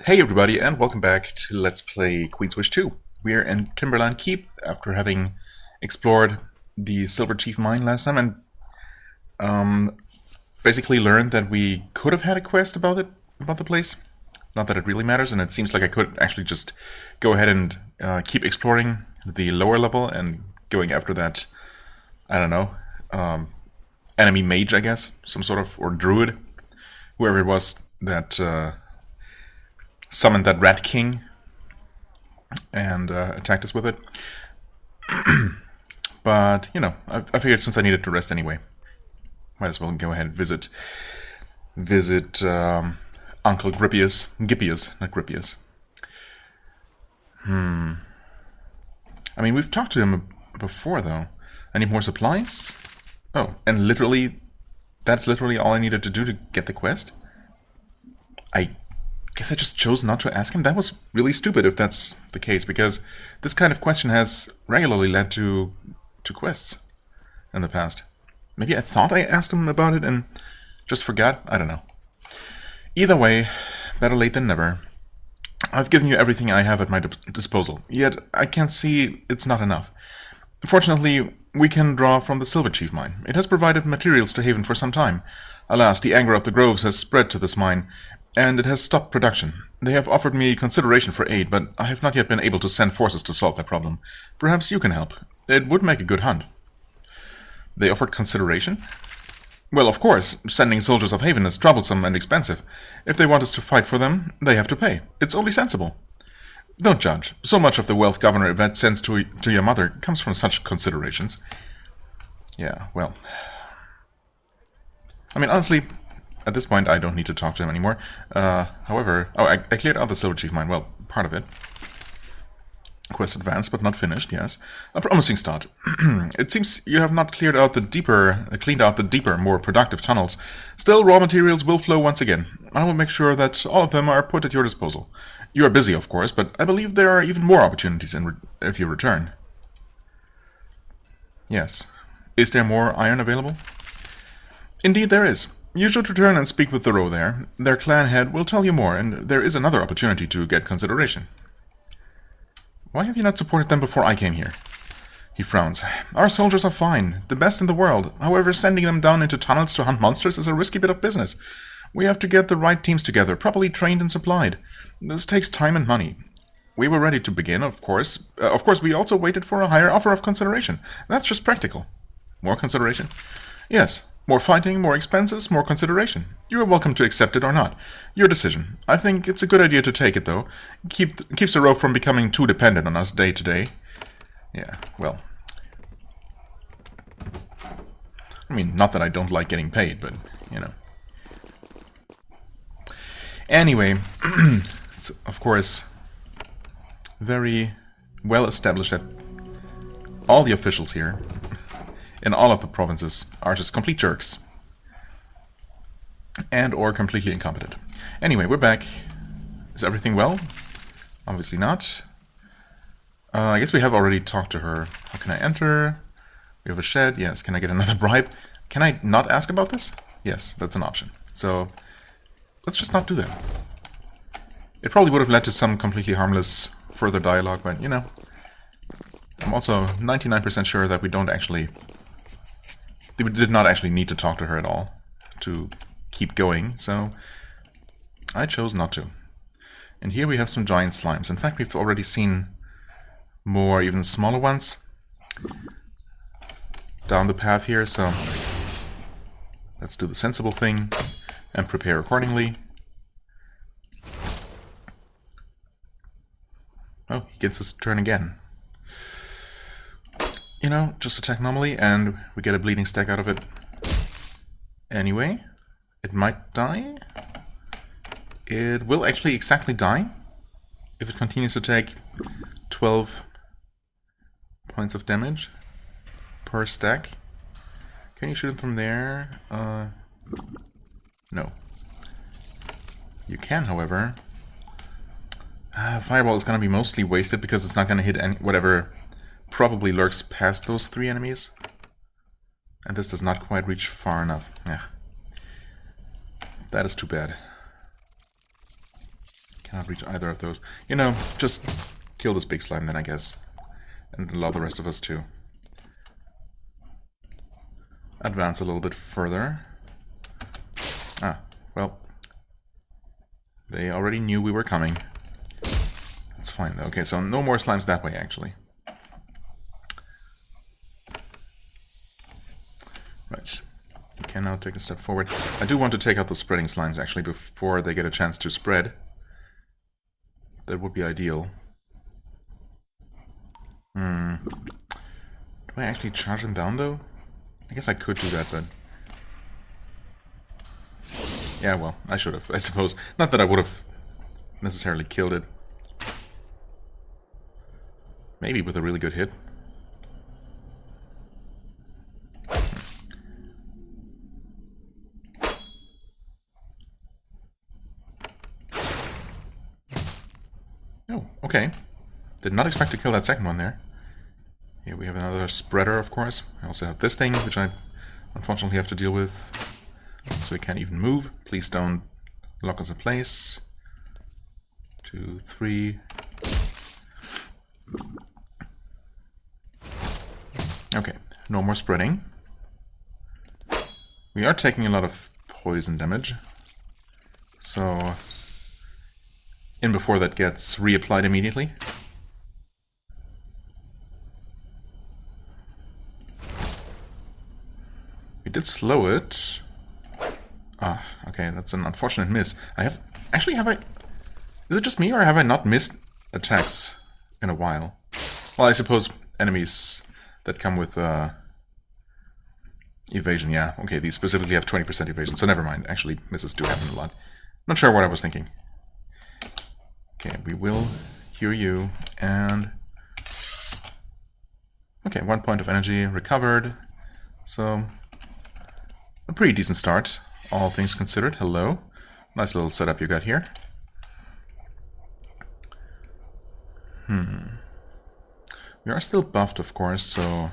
Hey everybody, and welcome back to Let's Play Queen's Wish 2. We're in Timberland Keep after having explored the Silver Chief Mine last time and basically learned that we could have had a quest about the place. Not that it really matters, and it seems like I could actually just go ahead and keep exploring the lower level and going after that, I don't know, enemy mage, I guess, some sort of, or druid, whoever it was that summoned that Rat King and attacked us with it. But, you know, I figured since I needed to rest anyway, might as well go ahead and visit Uncle Gippius, not Grippius. I mean, we've talked to him before, though. I need more supplies? Oh, and that's literally all I needed to do to get the quest? I guess I just chose not to ask him. That was really stupid if that's the case, because this kind of question has regularly led to quests in the past. Maybe I thought I asked him about it and just forgot? I don't know. Either way, better late than never. I've given you everything I have at my disposal, yet I can see it's not enough. Fortunately, we can draw from the Silver Chief mine. It has provided materials to Haven for some time. Alas, the anger of the Groves has spread to this mine, and it has stopped production. They have offered me consideration for aid, but I have not yet been able to send forces to solve that problem. Perhaps you can help. It would make a good hunt. They offered consideration? Well, of course, sending soldiers of Haven is troublesome and expensive. If they want us to fight for them, they have to pay. It's only sensible. Don't judge. So much of the wealth Governor Yvette sends to your mother comes from such considerations. Yeah, well. I mean, honestly, at this point, I don't need to talk to him anymore. However, I cleared out the Silver Chief mine. Well, part of it. Quest advanced, but not finished, yes. A promising start. It seems you have not cleaned out the deeper, more productive tunnels. Still, raw materials will flow once again. I will make sure that all of them are put at your disposal. You are busy, of course, but I believe there are even more opportunities if you return. Yes. Is there more iron available? Indeed there is. You should return and speak with Thoreau there. Their clan head will tell you more, and there is another opportunity to get consideration. Why have you not supported them before I came here? He frowns. Our soldiers are fine, the best in the world. However, sending them down into tunnels to hunt monsters is a risky bit of business. We have to get the right teams together, properly trained and supplied. This takes time and money. We were ready to begin, of course. Of course, we also waited for a higher offer of consideration. That's just practical. More consideration? Yes. More fighting, more expenses, more consideration. You are welcome to accept it or not. Your decision. I think it's a good idea to take it, though. Keeps the row from becoming too dependent on us day to day. Yeah, well. I mean, not that I don't like getting paid, but, you know. Anyway, it's, of course, very well established that all the officials here in all of the provinces are just complete jerks. And or completely incompetent. Anyway, we're back. Is everything well? Obviously not. I guess we have already talked to her. How can I enter? We have a shed. Yes. Can I get another bribe? Can I not ask about this? Yes, that's an option. So, let's just not do that. It probably would have led to some completely harmless further dialogue, but, you know. I'm also 99% sure that we did not actually need to talk to her at all to keep going, so I chose not to. And here we have some giant slimes. In fact, we've already seen more, even smaller ones down the path here, so let's do the sensible thing and prepare accordingly. Oh, he gets his turn again. You know, just attack normally, and we get a bleeding stack out of it. Anyway, it might die. It will actually exactly die if it continues to take 12 points of damage per stack. Can you shoot it from there? No. You can, however. Fireball is going to be mostly wasted because it's not going to hit whatever probably lurks past those 3 enemies. And this does not quite reach far enough. Yeah. That is too bad. Cannot reach either of those. You know, just kill this big slime then, I guess. And allow the rest of us to advance a little bit further. Ah, well. They already knew we were coming. That's fine, though. Okay, so no more slimes that way, actually. Right. We can now take a step forward. I do want to take out the spreading slimes, actually, before they get a chance to spread. That would be ideal. Do I actually charge them down, though? I guess I could do that, but... yeah, well, I should have, I suppose. Not that I would have necessarily killed it. Maybe with a really good hit. Oh, okay. Did not expect to kill that second one there. Here we have another spreader, of course. I also have this thing, which I unfortunately have to deal with. So we can't even move. Please don't lock us in place. 2, 3. Okay, no more spreading. We are taking a lot of poison damage. So, in before that gets reapplied immediately. We did slow it. Ah, okay, that's an unfortunate miss. Have I... is it just me, or have I not missed attacks in a while? Well, I suppose enemies that come with evasion, yeah. Okay, these specifically have 20% evasion, so never mind. Actually, misses do happen a lot. Not sure what I was thinking. Okay, we will cure you, and... okay, 1 point of energy recovered. So, a pretty decent start. All things considered. Hello. Nice little setup you got here. We are still buffed, of course, so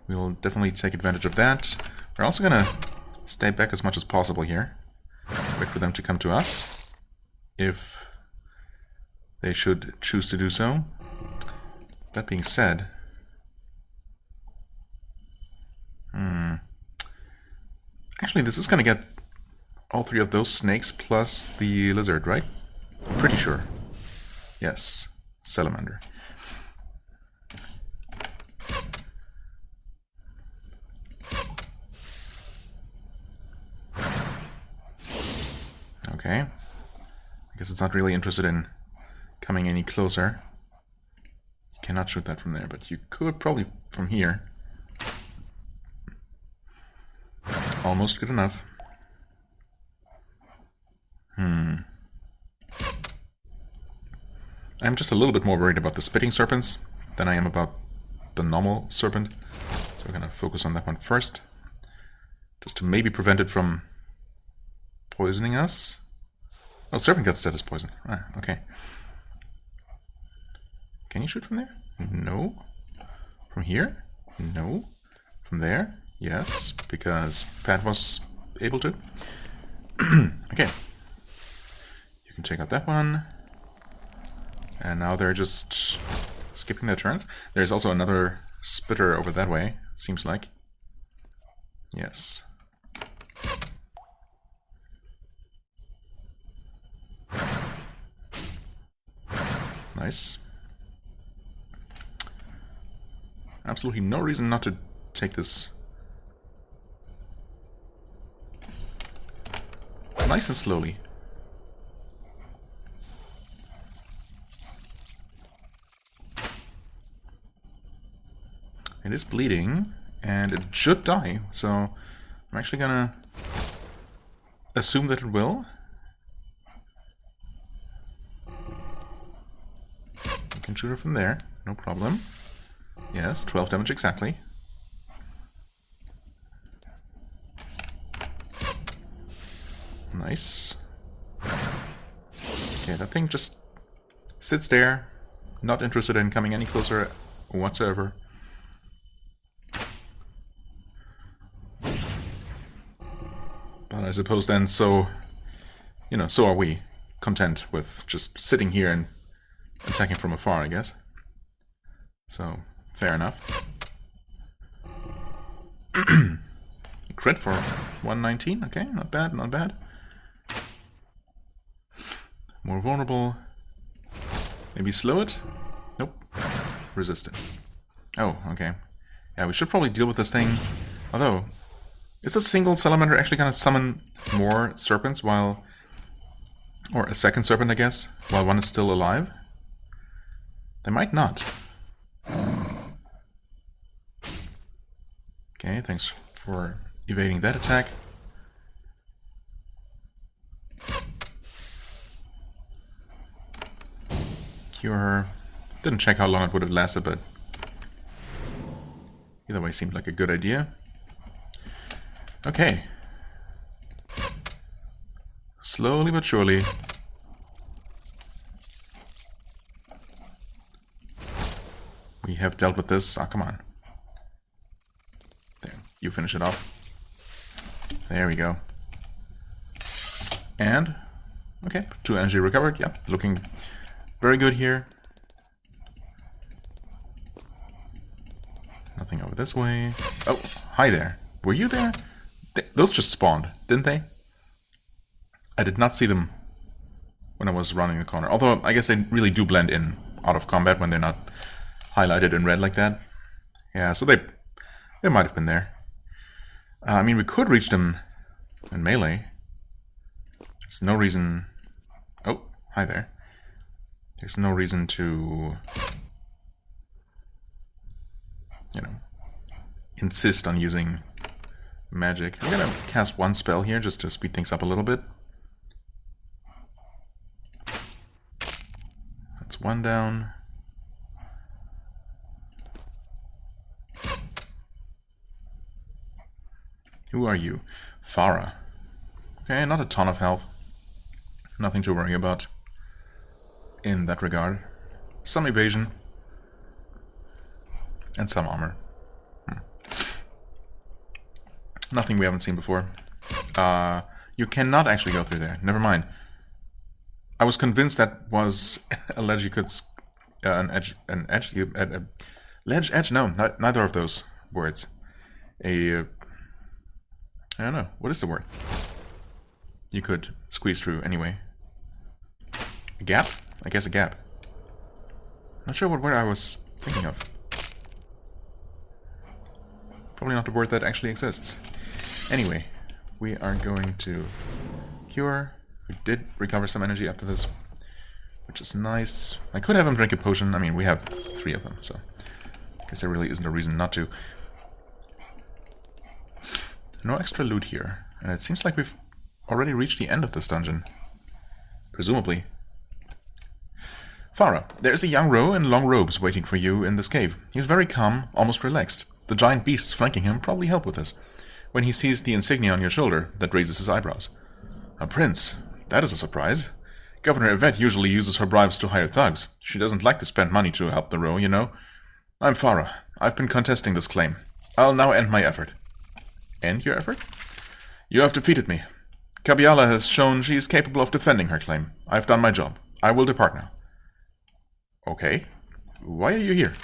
we'll definitely take advantage of that. We're also gonna stay back as much as possible here. Wait for them to come to us, if they should choose to do so. That being said... actually, this is gonna get all 3 of those snakes plus the lizard, right? I'm pretty sure. Yes, salamander. Okay. I guess it's not really interested in coming any closer. You cannot shoot that from there, but you could probably from here. Almost good enough. I'm just a little bit more worried about the spitting serpents than I am about the normal serpent. So we're gonna focus on that one first. Just to maybe prevent it from poisoning us. Oh, serpent gets status poison. Ah, okay. Can you shoot from there? No. From here? No. From there? Yes, because Pat was able to. Okay. You can check out that one. And now they're just skipping their turns. There's also another spitter over that way, seems like. Yes. Nice. Absolutely no reason not to take this nice and slowly. It is bleeding, and it should die, so I'm actually gonna assume that it will. You can shoot it from there, no problem. Yes, 12 damage exactly. Nice. Okay, that thing just sits there, not interested in coming any closer whatsoever. But I suppose then, so, you know, so are we. content with just sitting here and attacking from afar, I guess. So, fair enough. Crit for 119, okay, not bad, not bad. More vulnerable. Maybe slow it? Nope. Resist it. Oh, okay. Yeah, we should probably deal with this thing. Although, is a single salamander actually gonna summon more serpents while... or a second serpent, I guess, while one is still alive? They might not. Okay, thanks for evading that attack. Cure her. Didn't check how long it would have lasted, but either way seemed like a good idea. Okay. Slowly but surely. We have dealt with this. Ah, come on. There, you finish it off. There we go. And, okay, 2 energy recovered. Yep, looking very good here. Nothing over this way. Oh, hi there. Were you there? Those just spawned, didn't they? I did not see them when I was running the corner. Although, I guess they really do blend in out of combat when they're not highlighted in red like that. Yeah, so they might have been there. I mean, we could reach them in melee. There's no reason... Oh, hi there. There's no reason to... you know, insist on using magic. I'm gonna cast one spell here just to speed things up a little bit. That's one down. Who are you? Farah. Okay, not a ton of health. Nothing to worry about in that regard. Some evasion. And some armor. Nothing we haven't seen before. You cannot actually go through there. Never mind. I was convinced that was a ledge you could... ledge edge? No, neither of those words. I don't know. What is the word? You could squeeze through anyway. A gap? I guess a gap. Not sure what word I was thinking of. Probably not the word that actually exists. Anyway, we are going to cure. We did recover some energy after this, which is nice. I could have him drink a potion. I mean, we have 3 of them, so I guess there really isn't a reason not to. No extra loot here, and it seems like we've already reached the end of this dungeon. Presumably. Farah, there's a young roe in long robes waiting for you in this cave. He's very calm, almost relaxed. The giant beasts flanking him probably help with this. When he sees the insignia on your shoulder, that raises his eyebrows. A prince? That is a surprise. Governor Yvette usually uses her bribes to hire thugs. She doesn't like to spend money to help the roe, you know. I'm Farah. I've been contesting this claim. I'll now end my effort. End your effort? You have defeated me. Kabiala has shown she is capable of defending her claim. I've done my job. I will depart now. Okay. Why are you here?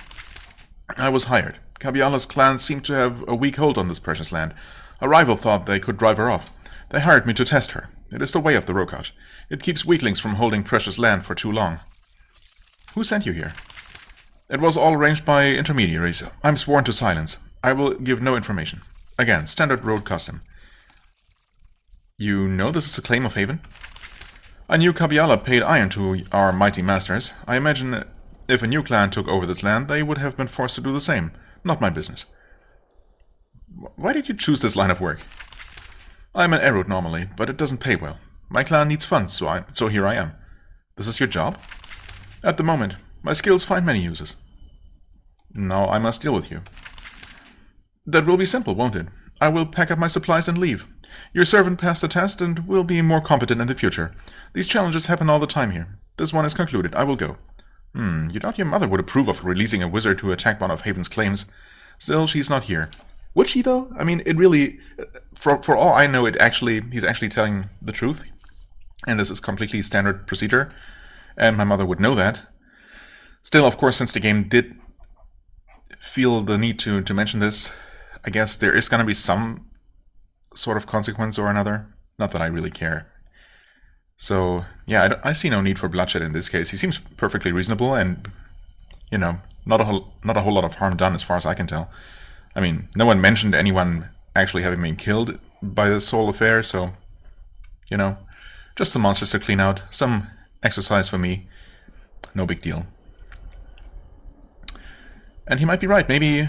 I was hired. Kabiala's clan seemed to have a weak hold on this precious land. A rival thought they could drive her off. They hired me to test her. It is the way of the Rokaj. It keeps weaklings from holding precious land for too long. Who sent you here? It was all arranged by intermediaries. I'm sworn to silence. I will give no information. Again, standard road custom. You know this is a claim of Haven? I knew Kabiala paid iron to our mighty masters. I imagine if a new clan took over this land, they would have been forced to do the same. Not my business. Why did you choose this line of work? I'm an Erud normally, but it doesn't pay well. My clan needs funds, so here I am. This is your job? At the moment, my skills find many uses. Now I must deal with you. That will be simple, won't it? I will pack up my supplies and leave. Your servant passed the test and will be more competent in the future. These challenges happen all the time here. This one is concluded. I will go. You doubt your mother would approve of releasing a wizard to attack one of Haven's claims. Still, she's not here. Would she, though? I mean, it really... For all I know, he's actually telling the truth. and this is completely standard procedure, and my mother would know that. Still, of course, since the game did feel the need to mention this, I guess there is going to be some sort of consequence or another. Not that I really care. So, yeah, I see no need for bloodshed in this case. He seems perfectly reasonable and, you know, not a whole lot of harm done as far as I can tell. I mean, no one mentioned anyone actually having been killed by this whole affair, so, you know, just some monsters to clean out, some exercise for me, no big deal. And he might be right, maybe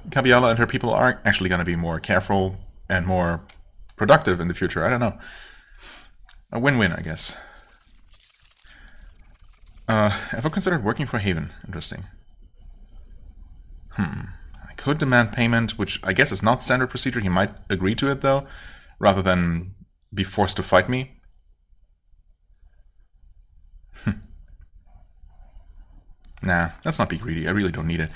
Gabriella and her people are actually going to be more careful and more productive in the future, I don't know. A win-win, I guess. Ever considered working for Haven? Interesting. I could demand payment, which I guess is not standard procedure. He might agree to it, though, rather than be forced to fight me. Nah, let's not be greedy. I really don't need it.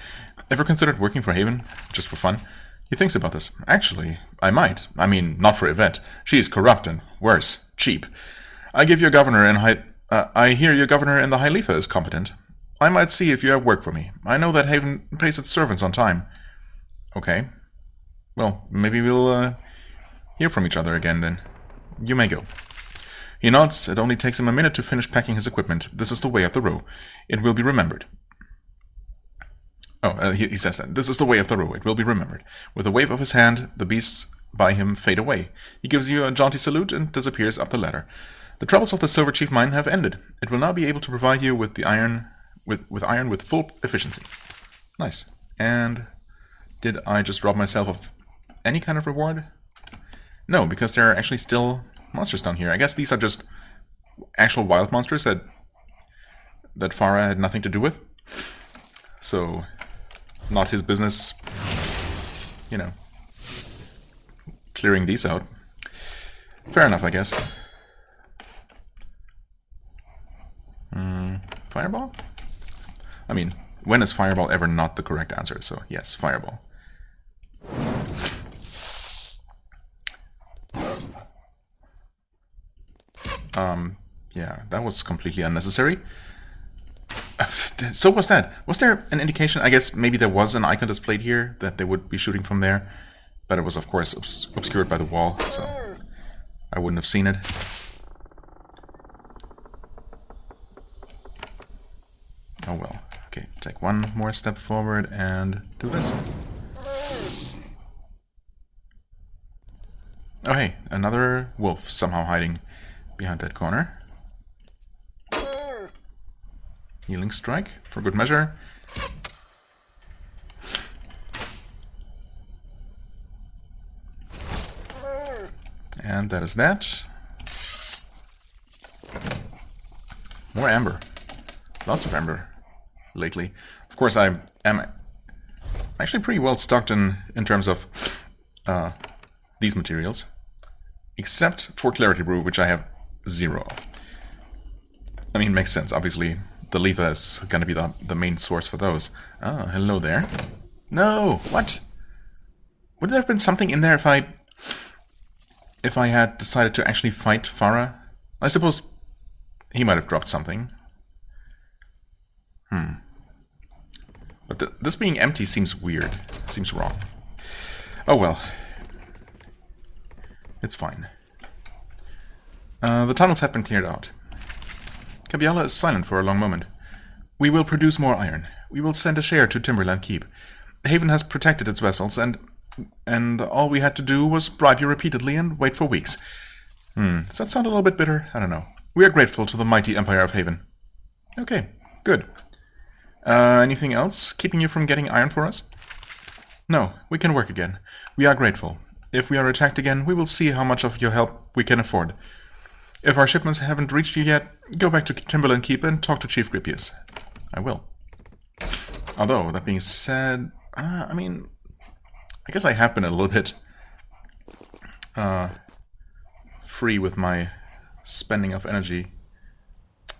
Ever considered working for Haven? Just for fun? He thinks about this. Actually, I might. I mean, not for Yvette. She is corrupt and, worse, cheap. I give your governor and I hear your governor in the High Letha is competent. I might see if you have work for me. I know that Haven pays its servants on time. Okay. Well, maybe we'll hear from each other again then. You may go. He nods. It only takes him a minute to finish packing his equipment. This is the way of the row. It will be remembered. Oh, he says that. This is the way of the row. It will be remembered. With a wave of his hand, the beasts by him fade away. He gives you a jaunty salute and disappears up the ladder. The troubles of the Silver Chief mine have ended. It will now be able to provide you with the iron with full efficiency. Nice. And did I just rob myself of any kind of reward? No, because there are actually still monsters down here. I guess these are just actual wild monsters that Farah had nothing to do with. So, not his business, you know, clearing these out. Fair enough, I guess. Fireball? I mean, when is fireball ever not the correct answer? So, yes, fireball. Yeah, that was completely unnecessary. So was that. Was there an indication? I guess maybe there was an icon displayed here that they would be shooting from there. But it was, of course, obscured by the wall, so I wouldn't have seen it. Oh well. Okay, take one more step forward and do this. Oh hey, another wolf somehow hiding behind that corner. Healing strike, for good measure. And that is that. More amber. Lots of amber lately. Of course, I am actually pretty well stocked in terms of these materials. Except for Clarity Brew, which I have 0 of. I mean, it makes sense. Obviously, the Letha is going to be the main source for those. Oh, hello there. No! What? Would there have been something in there if I had decided to actually fight Farah? I suppose he might have dropped something. But this being empty seems weird. Seems wrong. Oh well. It's fine. The tunnels have been cleared out. Gabriella is silent for a long moment. We will produce more iron. We will send a share to Timberland Keep. Haven has protected its vessels, and all we had to do was bribe you repeatedly and wait for weeks. Does that sound a little bit bitter? I don't know. We are grateful to the mighty Empire of Haven. Okay, good. Anything else keeping you from getting iron for us? No, we can work again. We are grateful. If we are attacked again, we will see how much of your help we can afford. If our shipments haven't reached you yet, go back to Timberland Keep and talk to Chief Grippius. I will. Although, that being said, I mean, I guess I have been a little bit free with my spending of energy.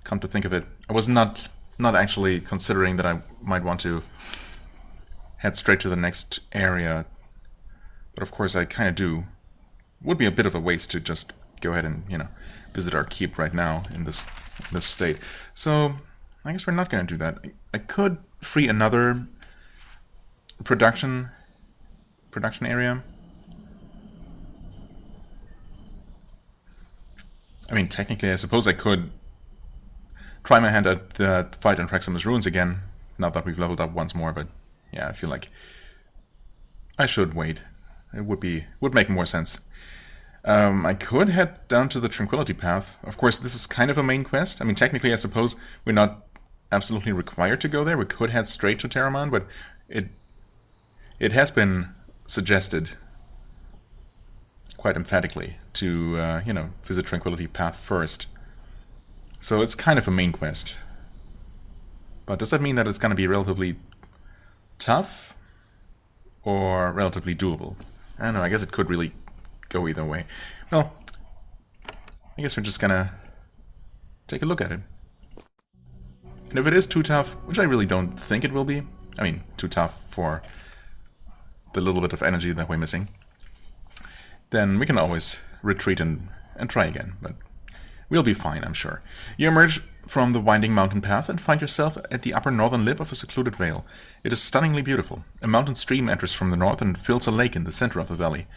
Come to think of it, I was not actually considering that I might want to head straight to the next area. But of course I kind of do. Would be a bit of a waste to just go ahead and, visit our keep right now in this state. So I guess we're not going to do that. I could free another production area. I mean, technically, I suppose I could try my hand at the fight on Praximus Ruins again, now that we've leveled up once more, but yeah, I feel like I should wait. It would make more sense. I could head down to the Tranquility Path. Of course, this is kind of a main quest. I mean, technically, I suppose we're not absolutely required to go there. We could head straight to Terramon, but it has been suggested quite emphatically to, visit Tranquility Path first. So it's kind of a main quest. But does that mean that it's going to be relatively tough or relatively doable? I don't know, I guess it could really go either way. Well, I guess we're just gonna take a look at it. And if it is too tough, which I really don't think it will be, I mean, too tough for the little bit of energy that we're missing, then we can always retreat and try again, but we'll be fine, I'm sure. You emerge from the winding mountain path and find yourself at the upper northern lip of a secluded vale. It is stunningly beautiful. A mountain stream enters from the north and fills a lake in the center of the valley.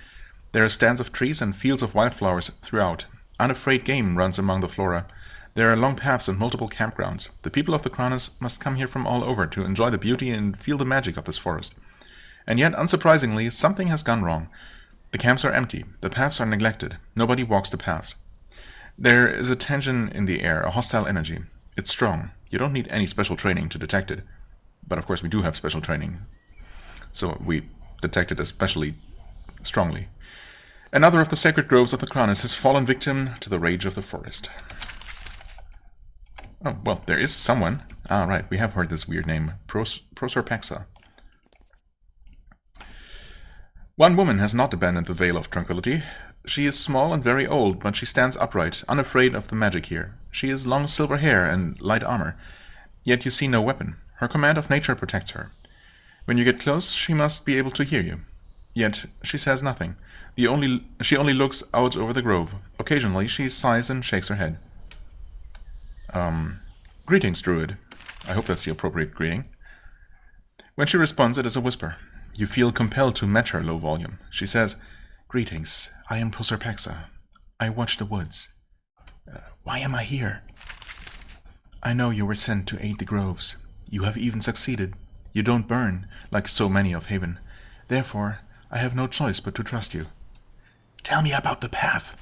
There are stands of trees and fields of wildflowers throughout. Unafraid game runs among the flora. There are long paths and multiple campgrounds. The people of the Cronis must come here from all over to enjoy the beauty and feel the magic of this forest. And yet, unsurprisingly, something has gone wrong. The camps are empty. The paths are neglected. Nobody walks the paths. There is a tension in the air, a hostile energy. It's strong. You don't need any special training to detect it. But of course we do have special training. So we detect it especially strongly. Another of the sacred groves of the Cronis has fallen victim to the rage of the forest. Oh, well, there is someone. Ah, right, we have heard this weird name. Proserpexa. One woman has not abandoned the Vale of Tranquility. She is small and very old, but she stands upright, unafraid of the magic here. She has long silver hair and light armor, yet you see no weapon. Her command of nature protects her. When you get close, she must be able to hear you. Yet she says nothing. She only looks out over the grove. Occasionally she sighs and shakes her head. Greetings, Druid. I hope that's the appropriate greeting. When she responds, it is a whisper. You feel compelled to match her low volume. She says, Greetings, I am Proserpexa. I watch the woods. Why am I here? I know you were sent to aid the groves. You have even succeeded. You don't burn, like so many of Haven. Therefore, I have no choice but to trust you. Tell me about the path.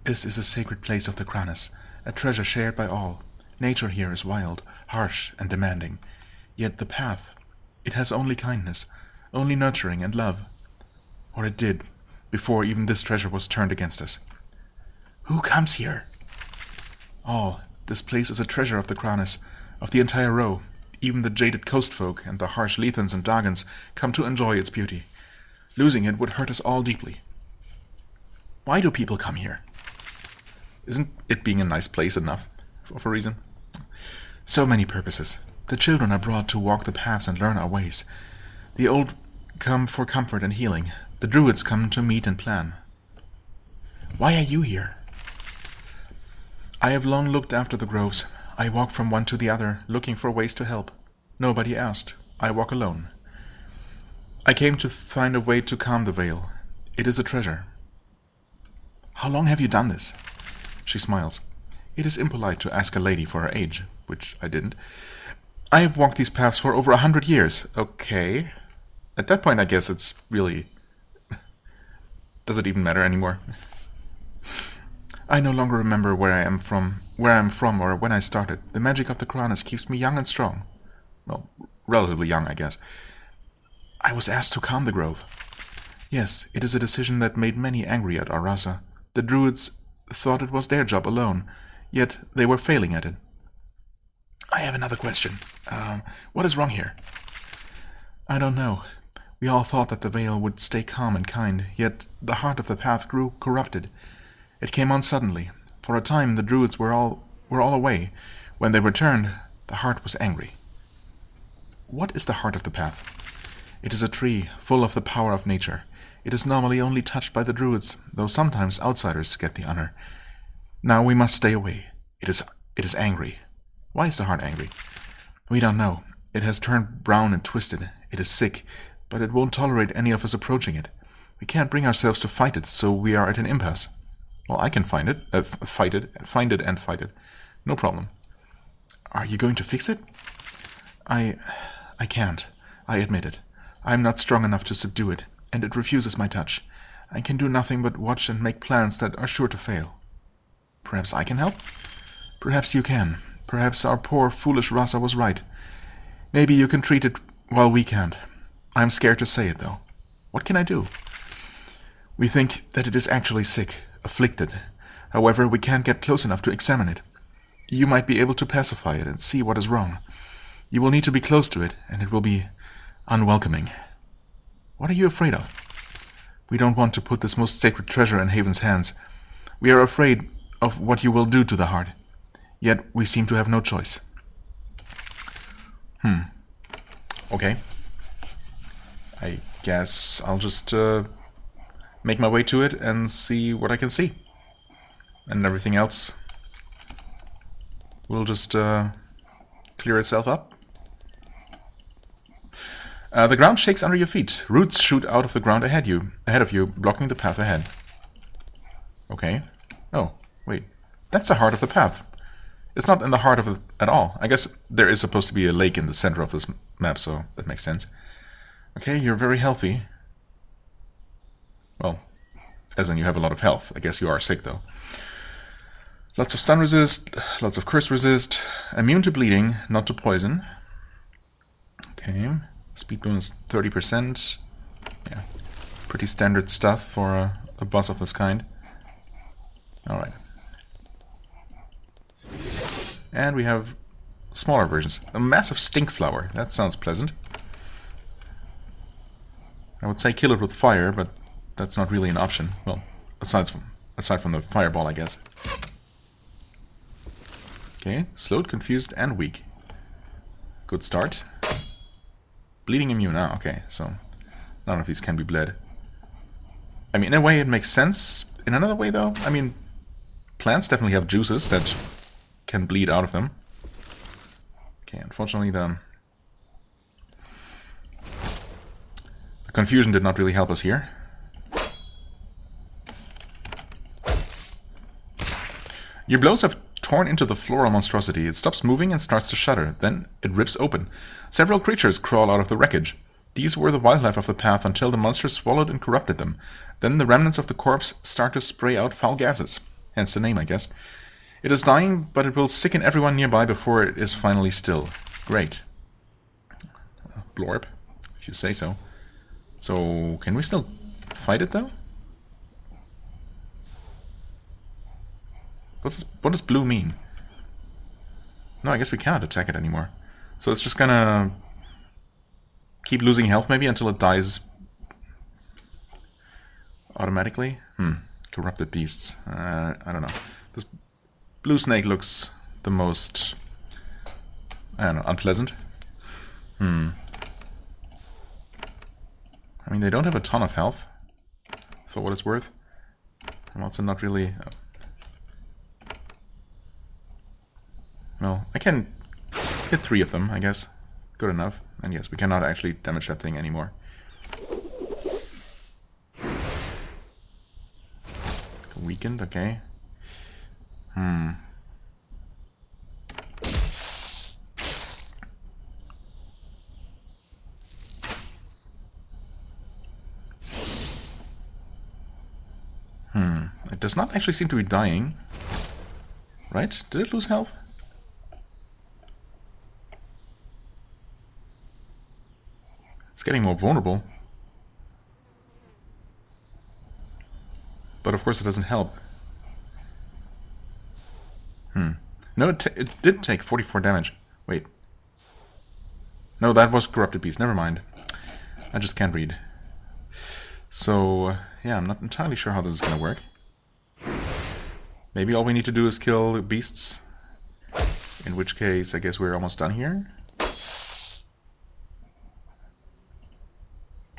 This is a sacred place of the Cronis, a treasure shared by all. Nature here is wild, harsh, and demanding. Yet the path, it has only kindness, only nurturing and love. Or it did, before even this treasure was turned against us. Who comes here? All. This place is a treasure of the Cronis, of the entire row. Even the jaded coast folk and the harsh Lethans and Dagans come to enjoy its beauty. Losing it would hurt us all deeply. Why do people come here? Isn't it being a nice place enough of a reason? So many purposes. The children are brought to walk the paths and learn our ways. The old come for comfort and healing. The druids come to meet and plan. Why are you here? I have long looked after the groves. I walk from one to the other, looking for ways to help. Nobody asked. I walk alone. I came to find a way to calm the Vale. It is a treasure. How long have you done this? She smiles. It is impolite to ask a lady for her age, which I didn't. I have walked these paths for over 100 years. Okay. At that point, I guess it's really... Does it even matter anymore? I no longer remember where I am from, or when I started. The magic of the Cronis keeps me young and strong. Well, relatively young, I guess. I was asked to calm the grove. Yes, it is a decision that made many angry at our Rasa. The druids thought it was their job alone, yet they were failing at it. I have another question. What is wrong here? I don't know. We all thought that the Vale would stay calm and kind, yet the heart of the path grew corrupted. It came on suddenly. For a time the druids were all away. When they returned, the heart was angry. What is the heart of the path? It is a tree full of the power of nature. It is normally only touched by the druids, though sometimes outsiders get the honor. Now we must stay away. It is angry. Why is the heart angry? We don't know. It has turned brown and twisted. It is sick, but it won't tolerate any of us approaching it. We can't bring ourselves to fight it, so we are at an impasse. Well, I can find it, find it and fight it. No problem. Are you going to fix it? I can't. I admit it. I am not strong enough to subdue it, and it refuses my touch. I can do nothing but watch and make plans that are sure to fail. Perhaps I can help? Perhaps you can. Perhaps our poor, foolish Rasa was right. Maybe you can treat it while we can't. I'm scared to say it, though. What can I do? We think that it is actually sick, afflicted. However, we can't get close enough to examine it. You might be able to pacify it and see what is wrong. You will need to be close to it, and it will be unwelcoming. What are you afraid of? We don't want to put this most sacred treasure in Haven's hands. We are afraid of what you will do to the heart. Yet we seem to have no choice. Okay. I guess I'll just make my way to it and see what I can see. And everything else will just clear itself up. The ground shakes under your feet. Roots shoot out of the ground ahead of you, blocking the path ahead. Okay. Oh, wait. That's the heart of the path. It's not in the heart of it at all. I guess there is supposed to be a lake in the center of this map, so that makes sense. Okay, you're very healthy. Well, as in you have a lot of health. I guess you are sick, though. Lots of stun resist, lots of curse resist. Immune to bleeding, not to poison. Okay. Speed bonus 30%. Yeah. Pretty standard stuff for a boss of this kind. Alright. And we have smaller versions. A massive stink flower. That sounds pleasant. I would say kill it with fire, but that's not really an option. Well, aside from the fireball, I guess. Okay, slowed, confused, and weak. Good start. Bleeding immune. Ah, okay, so none of these can be bled. I mean, in a way it makes sense. In another way, though, I mean, plants definitely have juices that can bleed out of them. Okay, unfortunately the confusion did not really help us here. Your blows have torn into the floral monstrosity. It stops moving and starts to shudder. Then it rips open. Several creatures crawl out of the wreckage. These were the wildlife of the path until the monster swallowed and corrupted them. Then the remnants of the corpse start to spray out foul gases. Hence the name, I guess. It is dying, but it will sicken everyone nearby before it is finally still. Great. Blorb, if you say so. So, can we still fight it, though? What does blue mean? No, I guess we cannot attack it anymore. So it's just gonna keep losing health, maybe, until it dies automatically? Corrupted beasts. I don't know. This blue snake looks the most, I don't know, unpleasant. I mean, they don't have a ton of health, for what it's worth. I'm also not really... Well, I can hit 3 of them, I guess. Good enough. And yes, we cannot actually damage that thing anymore. Weakened, okay. It does not actually seem to be dying. Right? Did it lose health? It's getting more vulnerable. But of course it doesn't help. No, it did take 44 damage. Wait. No, that was Corrupted Beast. Never mind. I just can't read. So, yeah, I'm not entirely sure how this is going to work. Maybe all we need to do is kill beasts. In which case, I guess we're almost done here.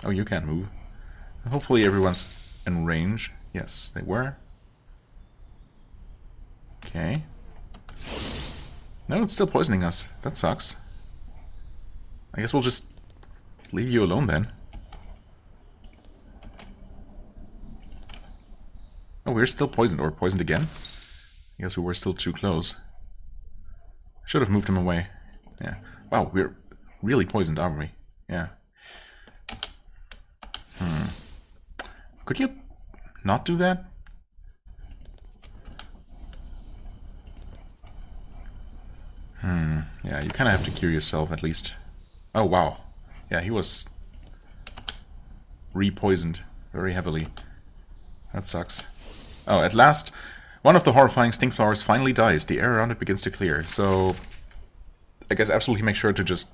Oh, you can't move. Hopefully everyone's in range. Yes, they were. Okay. No, it's still poisoning us. That sucks. I guess we'll just leave you alone then. Oh, we're still poisoned, or poisoned again? I guess we were still too close. Should have moved him away. Yeah. Wow, we're really poisoned, aren't we? Yeah. Could you not do that? Yeah, you kind of have to cure yourself at least. Oh, wow. Yeah, he was re-poisoned very heavily. That sucks. Oh, at last, one of the horrifying stink flowers finally dies. The air around it begins to clear. So, I guess absolutely make sure to just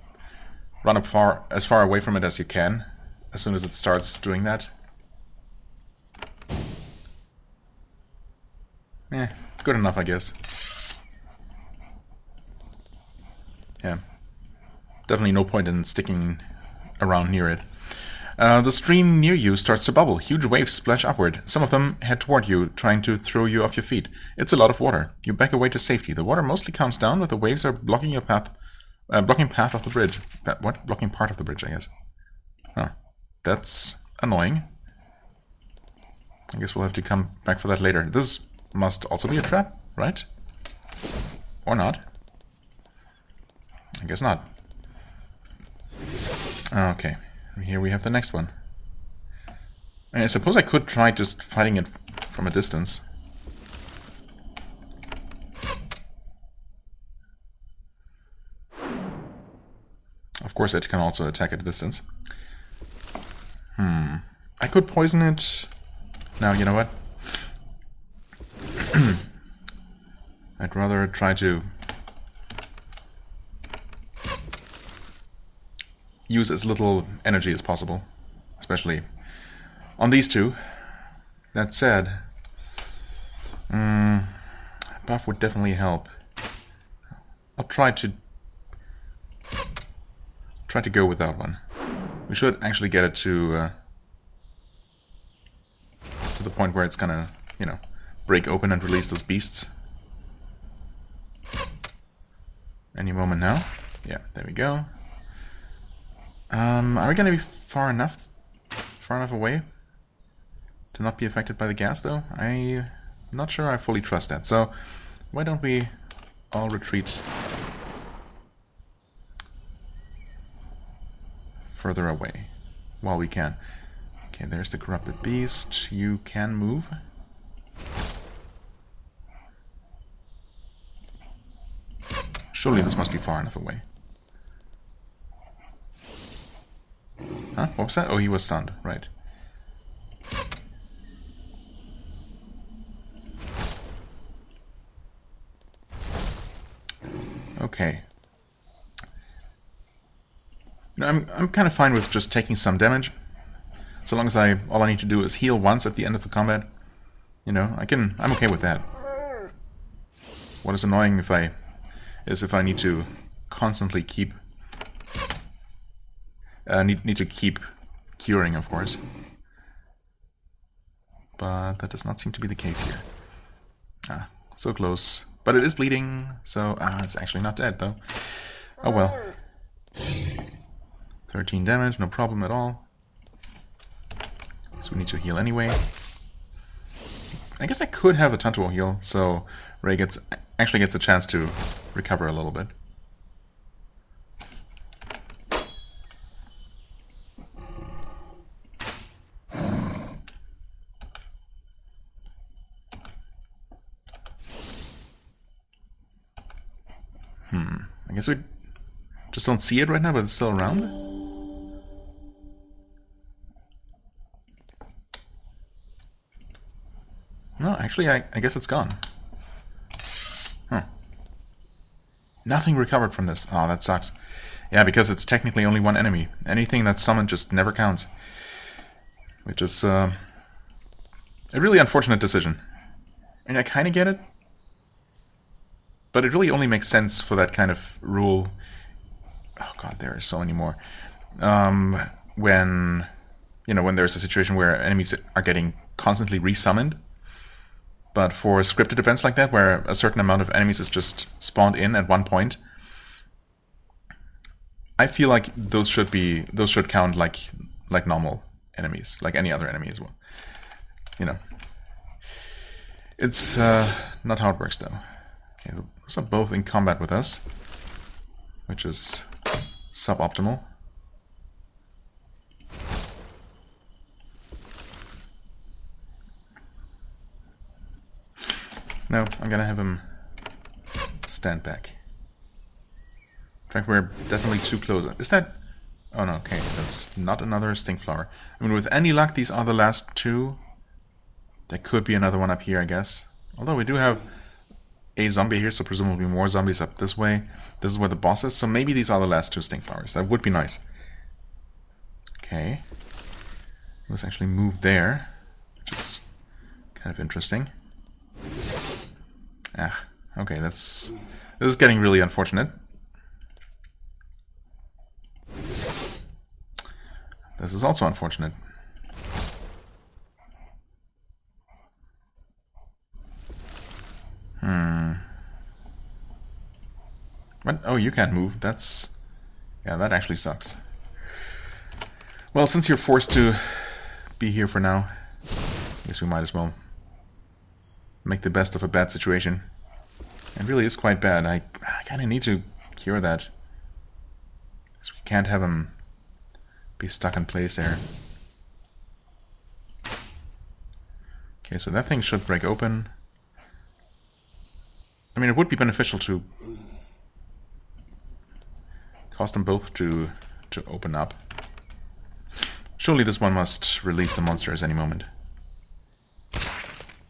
run up as far away from it as you can as soon as it starts doing that. Good enough, I guess. Yeah. Definitely no point in sticking around near it. The stream near you starts to bubble. Huge waves splash upward. Some of them head toward you, trying to throw you off your feet. It's a lot of water. You back away to safety. The water mostly calms down, but the waves are blocking your path, blocking path of the bridge. What? Blocking part of the bridge, I guess. Huh. That's annoying. I guess we'll have to come back for that later. This must also be a trap, right? Or not. I guess not. Okay. Here we have the next one. I suppose I could try just fighting it from a distance. Of course it can also attack at a distance. I could poison it. Now, you know what? I'd rather try to use as little energy as possible, especially on these two. That said, buff would definitely help. I'll try to go with that one. We should actually get it to the point where it's gonna, you know, break open and release those beasts. Any moment now. Yeah, there we go. Are we gonna be far enough away to not be affected by the gas, though? I'm not sure I fully trust that. So why don't we all retreat further away while we can? Okay, there's the corrupted beast. You can move. Surely this must be far enough away. Huh? What was that? Oh, he was stunned. Right. Okay. You know, I'm kind of fine with just taking some damage. So long as all I need to do is heal once at the end of the combat. You know, I'm okay with that. What is annoying if I need to constantly keep need to keep curing, of course. But that does not seem to be the case here. Ah, so close. But it is bleeding, so it's actually not dead though. Oh well. 13 damage, no problem at all. So we need to heal anyway. I guess I could have a Atantuo heal, so Ray actually gets a chance to recover a little bit. I guess we just don't see it right now, but it's still around. No, actually, I guess it's gone. Huh. Nothing recovered from this. Oh, that sucks. Yeah, because it's technically only one enemy. Anything that's summoned just never counts. Which is a really unfortunate decision. I mean, I kind of get it. But it really only makes sense for that kind of rule. Oh god, there are so many more. When you know, when there's a situation where enemies are getting constantly resummoned. But for scripted events like that, where a certain amount of enemies is just spawned in at one point, I feel like those should count like normal enemies, like any other enemy as well. You know, it's not how it works though. Okay, so those are both in combat with us, which is suboptimal. No, I'm gonna have him stand back. In fact, we're definitely too close. Is that... Oh no, okay, that's not another stink flower. I mean, with any luck, these are the last two. There could be another one up here, I guess. Although we do have a zombie here, so presumably more zombies up this way. This is where the boss is, so maybe these are the last two stink flowers. That would be nice. Okay. Let's actually move there, which is kind of interesting. Ah, okay, this is getting really unfortunate. This is also unfortunate. What? Oh, you can't move. That's... Yeah, that actually sucks. Well, since you're forced to be here for now, I guess we might as well make the best of a bad situation. It really is quite bad. I kind of need to cure that. Because we can't have him be stuck in place there. Okay, so that thing should break open. I mean, it would be beneficial to cause them both to open up. Surely this one must release the monsters any moment.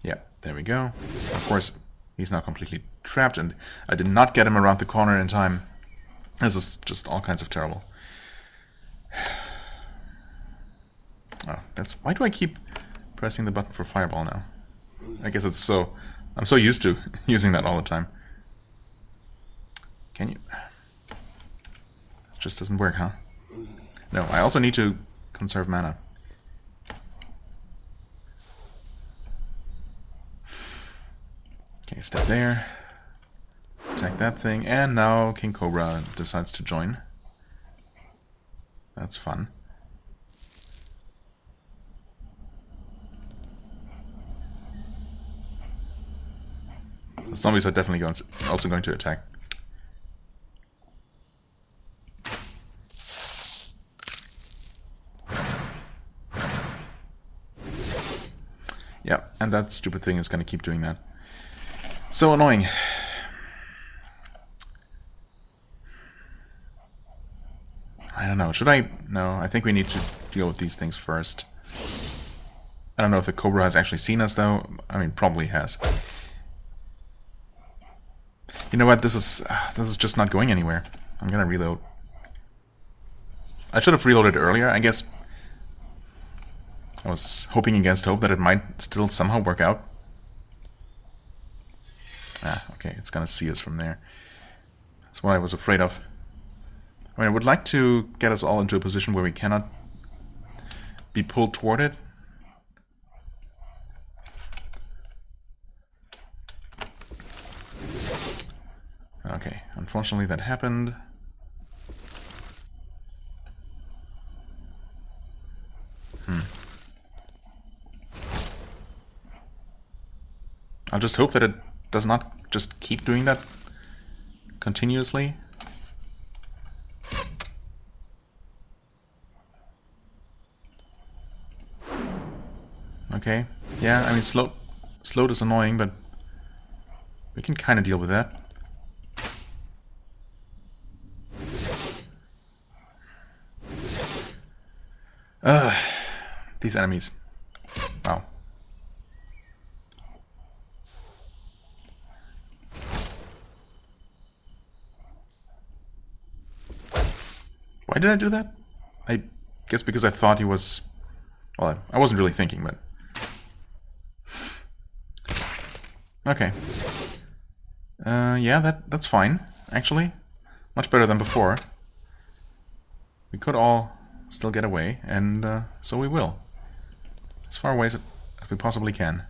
Yeah, there we go. Of course, he's now completely trapped, and I did not get him around the corner in time. This is just all kinds of terrible. Oh, that's... Why do I keep pressing the button for fireball now? I guess it's so... I'm so used to using that all the time. Can you... It just doesn't work, huh? No, I also need to conserve mana. Okay, step there. Attack that thing, and now King Cobra decides to join. That's fun. The zombies are definitely also going to attack. Yeah, and that stupid thing is going to keep doing that. So annoying. I don't know. Should I? No, I think we need to deal with these things first. I don't know if the Cobra has actually seen us, though. I mean, probably has. You know what? This is just not going anywhere. I'm gonna reload. I should have reloaded earlier. I guess I was hoping against hope that it might still somehow work out. Ah, okay. It's gonna see us from there. That's what I was afraid of. I mean, I would like to get us all into a position where we cannot be pulled toward it. Okay, unfortunately that happened. I'll just hope that it does not just keep doing that continuously. Okay, yeah, I mean, slowed is annoying, but we can kind of deal with that. These enemies. Wow. Why did I do that? I guess because I thought he was... Well, I wasn't really thinking, but... Okay. Yeah, that's fine, actually. Much better than before. We could all still get away, and so we will. As far away as we possibly can.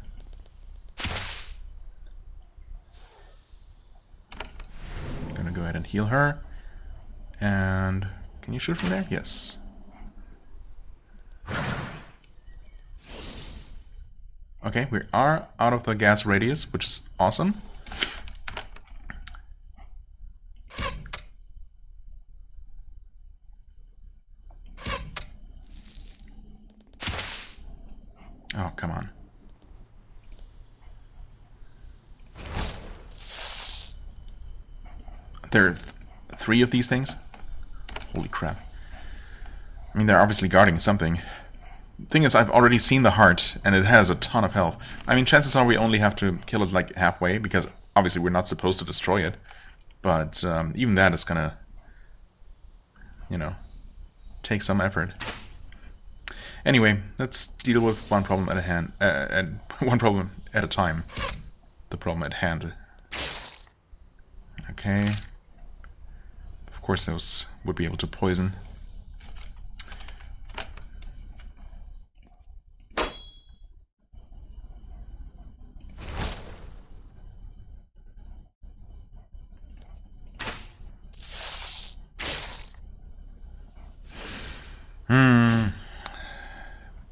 Gonna go ahead and heal her. And can you shoot from there? Yes. Okay, we are out of the gas radius, which is awesome. Oh, come on. There are three of these things? Holy crap. I mean, they're obviously guarding something. Thing is, I've already seen the heart, and it has a ton of health. I mean, chances are we only have to kill it like halfway, because obviously we're not supposed to destroy it. But even that is gonna, you know, take some effort. Anyway, let's deal with one problem at a hand, and one problem at a time. The problem at hand. Okay. Of course, those would be able to poison.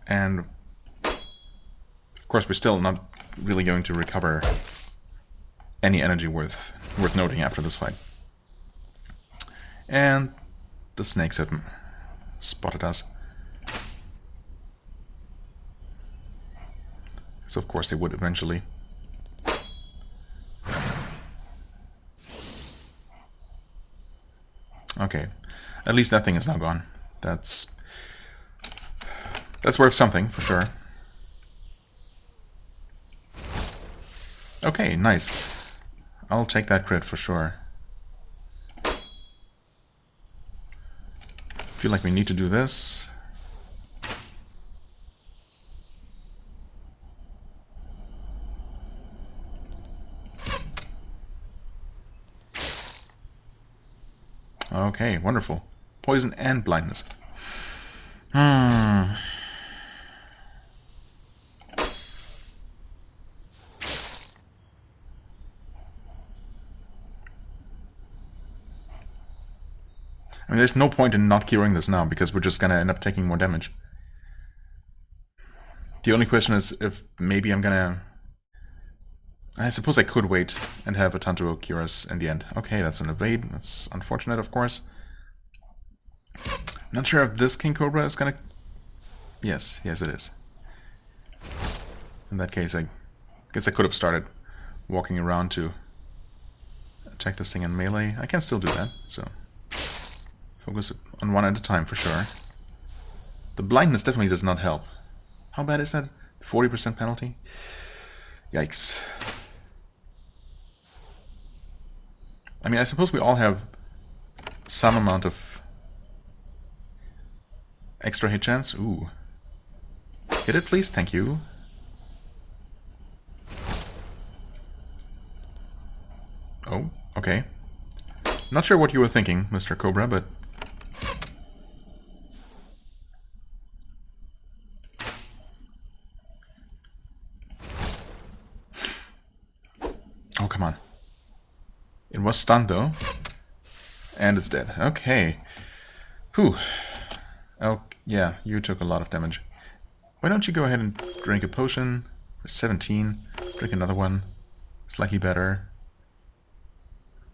And of course, we're still not really going to recover any energy worth noting after this fight. And the snakes have spotted us. So of course they would eventually. Okay, at least that thing is now gone. That's worth something, for sure. Okay, nice. I'll take that crit for sure. Feel like we need to do this. Okay, wonderful. Poison and blindness. I mean, there's no point in not curing this now, because we're just gonna end up taking more damage. The only question is if maybe I'm gonna... I suppose I could wait and have Atantuo cure us in the end. Okay, that's an evade. That's unfortunate, of course. Not sure if this King Cobra is gonna... Yes, it is. In that case, I guess I could have started walking around to attack this thing in melee. I can still do that, so... Focus on one at a time, for sure. The blindness definitely does not help. How bad is that? 40% penalty? Yikes. I mean, I suppose we all have some amount of extra hit chance. Ooh. Hit it, please? Thank you. Oh, okay. Not sure what you were thinking, Mr. Cobra, but... Oh, come on. It was stunned, though. And it's dead. Okay. Whew. Oh, yeah, you took a lot of damage. Why don't you go ahead and drink a potion for 17. Drink another one. Slightly better.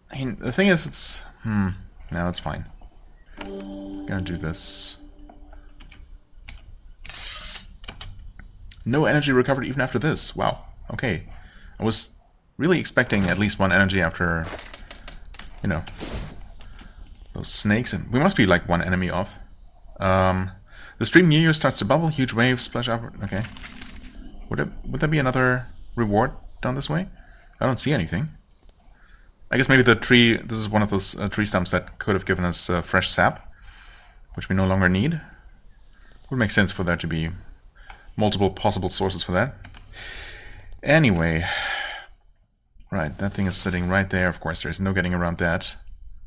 I mean, the thing is, it's... no, it's fine. Gonna do this. No energy recovered even after this. Wow. Okay. I was really expecting at least one energy after, you know, those snakes. And we must be like one enemy off. The stream near you starts to bubble. Huge waves splash upward. Okay. Would there be another reward down this way? I don't see anything. I guess maybe the tree, this is one of those tree stumps that could have given us fresh sap, which we no longer need. Would make sense for there to be multiple possible sources for that. Anyway, right, that thing is sitting right there. Of course, there's no getting around that.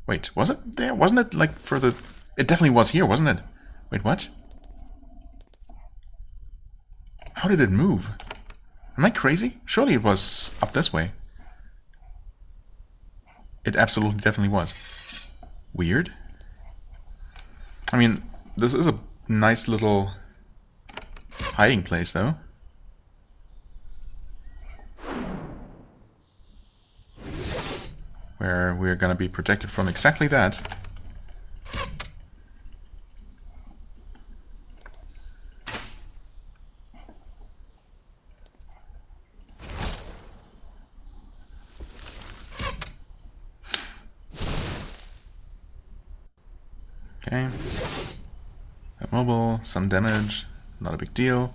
Wait, was it there? Wasn't it like for the... It definitely was here, wasn't it? Wait, what? How did it move? Am I crazy? Surely it was up this way. It absolutely definitely was. Weird. I mean, this is a nice little hiding place, though. Where we're gonna be protected from exactly that. Okay. Mobile, some damage, not a big deal.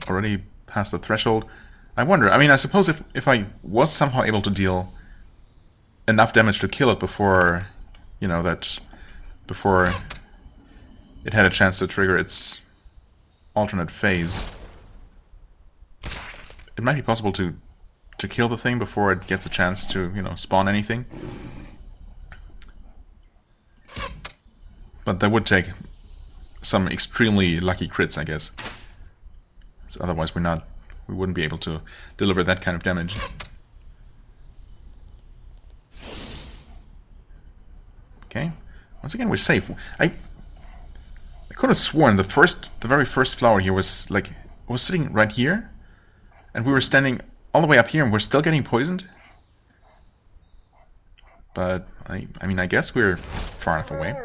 Already past the threshold. I wonder, I mean, I suppose if I was somehow able to deal enough damage to kill it before, you know, before it had a chance to trigger its alternate phase, it might be possible to kill the thing before it gets a chance to, you know, spawn anything. But that would take some extremely lucky crits, I guess. So otherwise we wouldn't be able to deliver that kind of damage. Okay. Once again we're safe. I could have sworn the very first flower here was sitting right here, and we were standing all the way up here and we're still getting poisoned. But I mean, I guess we're far enough away.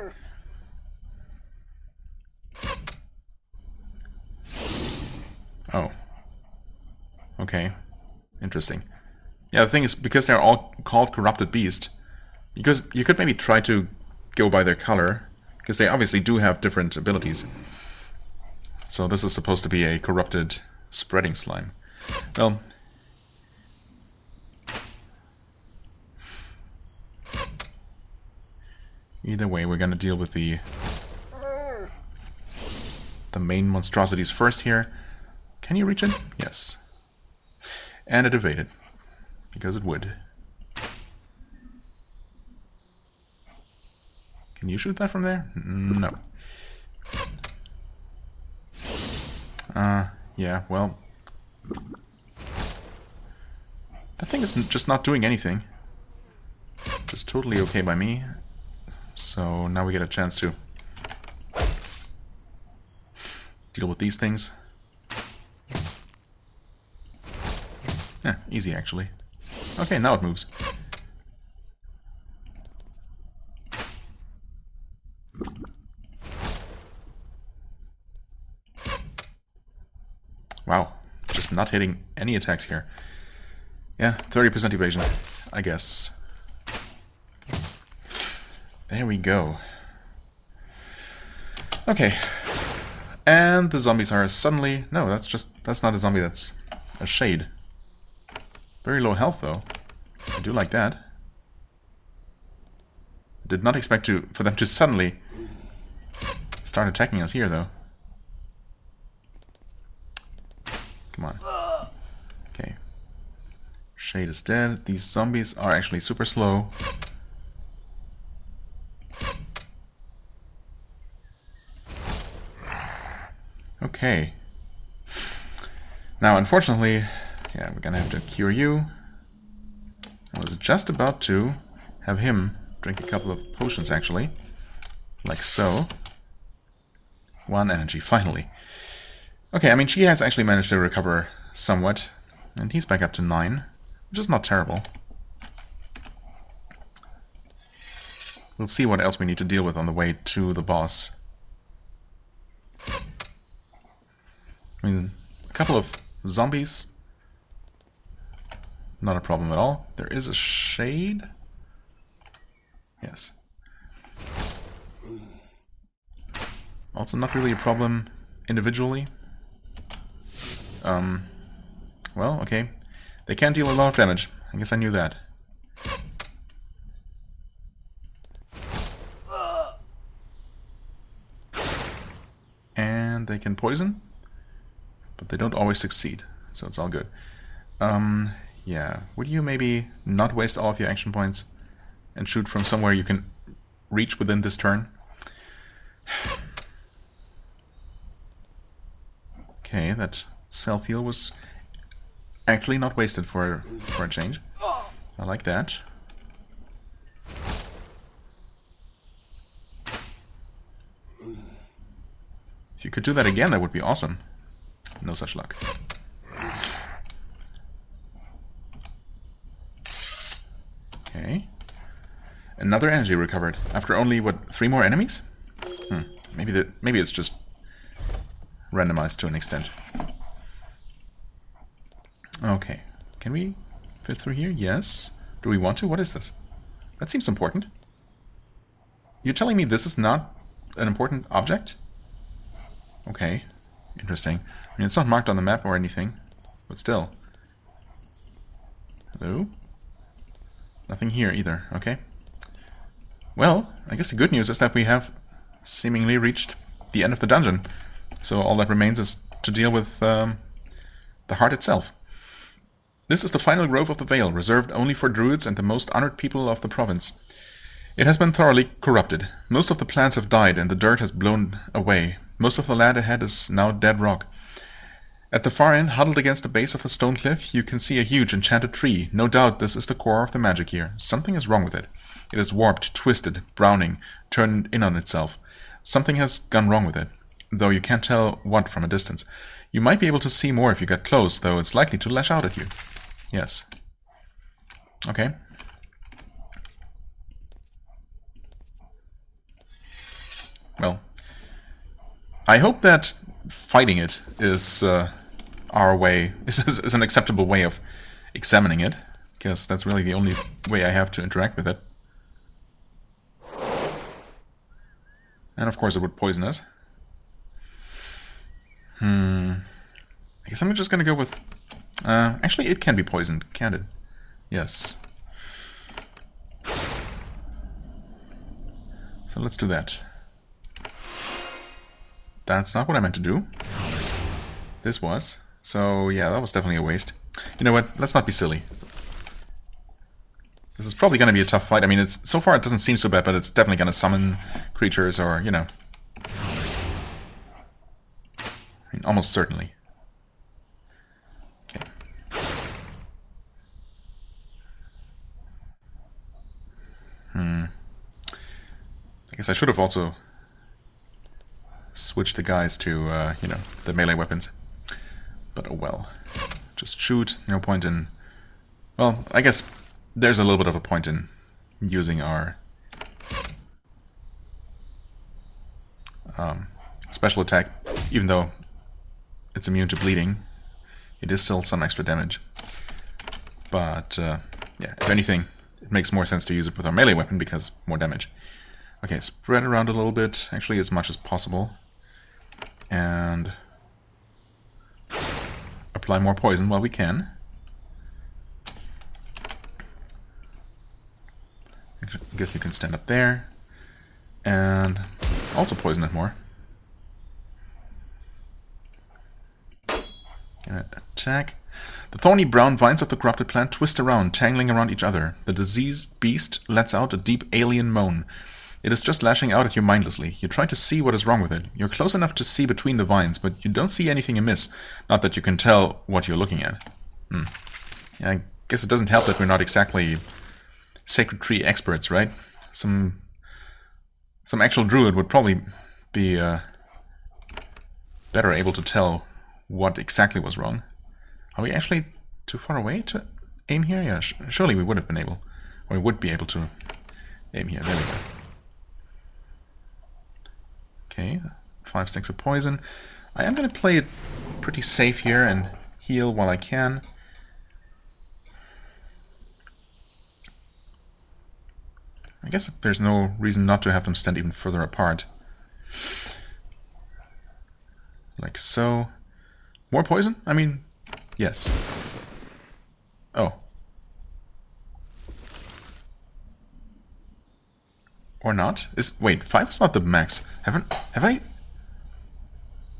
Oh. Okay. Interesting. Yeah, the thing is, because they're all called Corrupted Beast, because you could maybe try to go by their color, because they obviously do have different abilities. So this is supposed to be a corrupted spreading slime. Well, either way, we're gonna deal with the main monstrosities first here. Can you reach it? Yes. And it evaded, because it would. Can you shoot that from there? No. Yeah, well... that thing is just not doing anything. Just totally okay by me. So now we get a chance to deal with these things. Yeah, easy actually. Okay, now it moves. Wow, just not hitting any attacks here. Yeah, 30% evasion, I guess. There we go. Okay. And the zombies are suddenly... no, that's not a zombie, that's a shade. Very low health, though. I do like that. Did not expect for them to suddenly start attacking us here, though. Come on. Okay. Shade is dead. These zombies are actually super slow. Okay. Now, unfortunately, yeah, we're gonna have to cure you. I was just about to have him drink a couple of potions, actually. Like so. 1 energy, finally. Okay, I mean, she has actually managed to recover somewhat. And he's back up to 9, which is not terrible. We'll see what else we need to deal with on the way to the boss. I mean, a couple of zombies. Not a problem at all. There is a shade. Yes. Also not really a problem individually. Well, okay. They can deal a lot of damage. I guess I knew that. And they can poison. But they don't always succeed. So it's all good. Yeah. Would you maybe not waste all of your action points and shoot from somewhere you can reach within this turn? Okay, that self-heal was actually not wasted for a change. I like that. If you could do that again, that would be awesome. No such luck. Okay. Another energy recovered. After only, what, 3 more enemies? Maybe it's just randomized to an extent. Okay. Can we fit through here? Yes. Do we want to? What is this? That seems important. You're telling me this is not an important object? Okay. Interesting. I mean, it's not marked on the map or anything, but still. Hello? Nothing here either. Okay. Well, I guess the good news is that we have seemingly reached the end of the dungeon. So all that remains is to deal with the heart itself. This is the final grove of the Vale, reserved only for druids and the most honored people of the province. It has been thoroughly corrupted. Most of the plants have died and the dirt has blown away. Most of the land ahead is now dead rock. At the far end, huddled against the base of the stone cliff, you can see a huge enchanted tree. No doubt this is the core of the magic here. Something is wrong with it. It is warped, twisted, browning, turned in on itself. Something has gone wrong with it, though you can't tell what from a distance. You might be able to see more if you get close, though it's likely to lash out at you. Yes. Okay. Well, I hope that fighting it is our way, is an acceptable way of examining it, because that's really the only way I have to interact with it. And of course it would poison us. I guess I'm just gonna go with... actually, it can be poisoned, can't it? Yes. So let's do that. That's not what I meant to do. This was. So yeah, that was definitely a waste. You know what? Let's not be silly. This is probably going to be a tough fight. I mean, it's so far it doesn't seem so bad, but it's definitely going to summon creatures or, you know. I mean, almost certainly. Okay. I guess I should have also switched the guys to, you know, the melee weapons. But oh well. Just shoot. No point in... Well, I guess there's a little bit of a point in using our special attack. Even though it's immune to bleeding, it is still some extra damage. But, yeah, if anything, it makes more sense to use it with our melee weapon because more damage. Okay, spread around a little bit, actually as much as possible. And apply more poison while we can. I guess you can stand up there. And also poison it more. Attack. The thorny brown vines of the corrupted plant twist around, tangling around each other. The diseased beast lets out a deep alien moan. It is just lashing out at you mindlessly. You try to see what is wrong with it. You're close enough to see between the vines, but you don't see anything amiss. Not that you can tell what you're looking at. Yeah, I guess it doesn't help that we're not exactly sacred tree experts, right? Some actual druid would probably be better able to tell what exactly was wrong. Are we actually too far away to aim here? Yeah, surely we would have been able, or we would be able to aim here. There we go. Okay, 5 sticks of poison. I am going to play it pretty safe here and heal while I can. I guess there's no reason not to have them stand even further apart. Like so. More poison? I mean, yes. Oh. Or not? Wait, 5 is not the max. Have I...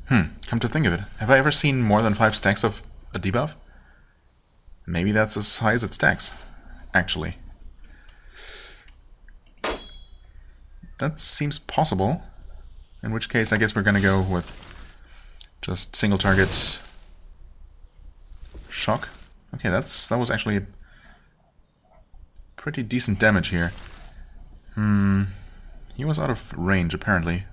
come to think of it. Have I ever seen more than 5 stacks of a debuff? Maybe that's as high as it stacks, actually. That seems possible. In which case, I guess we're gonna go with Just single target shock. Okay, that was actually pretty decent damage here. He was out of range apparently.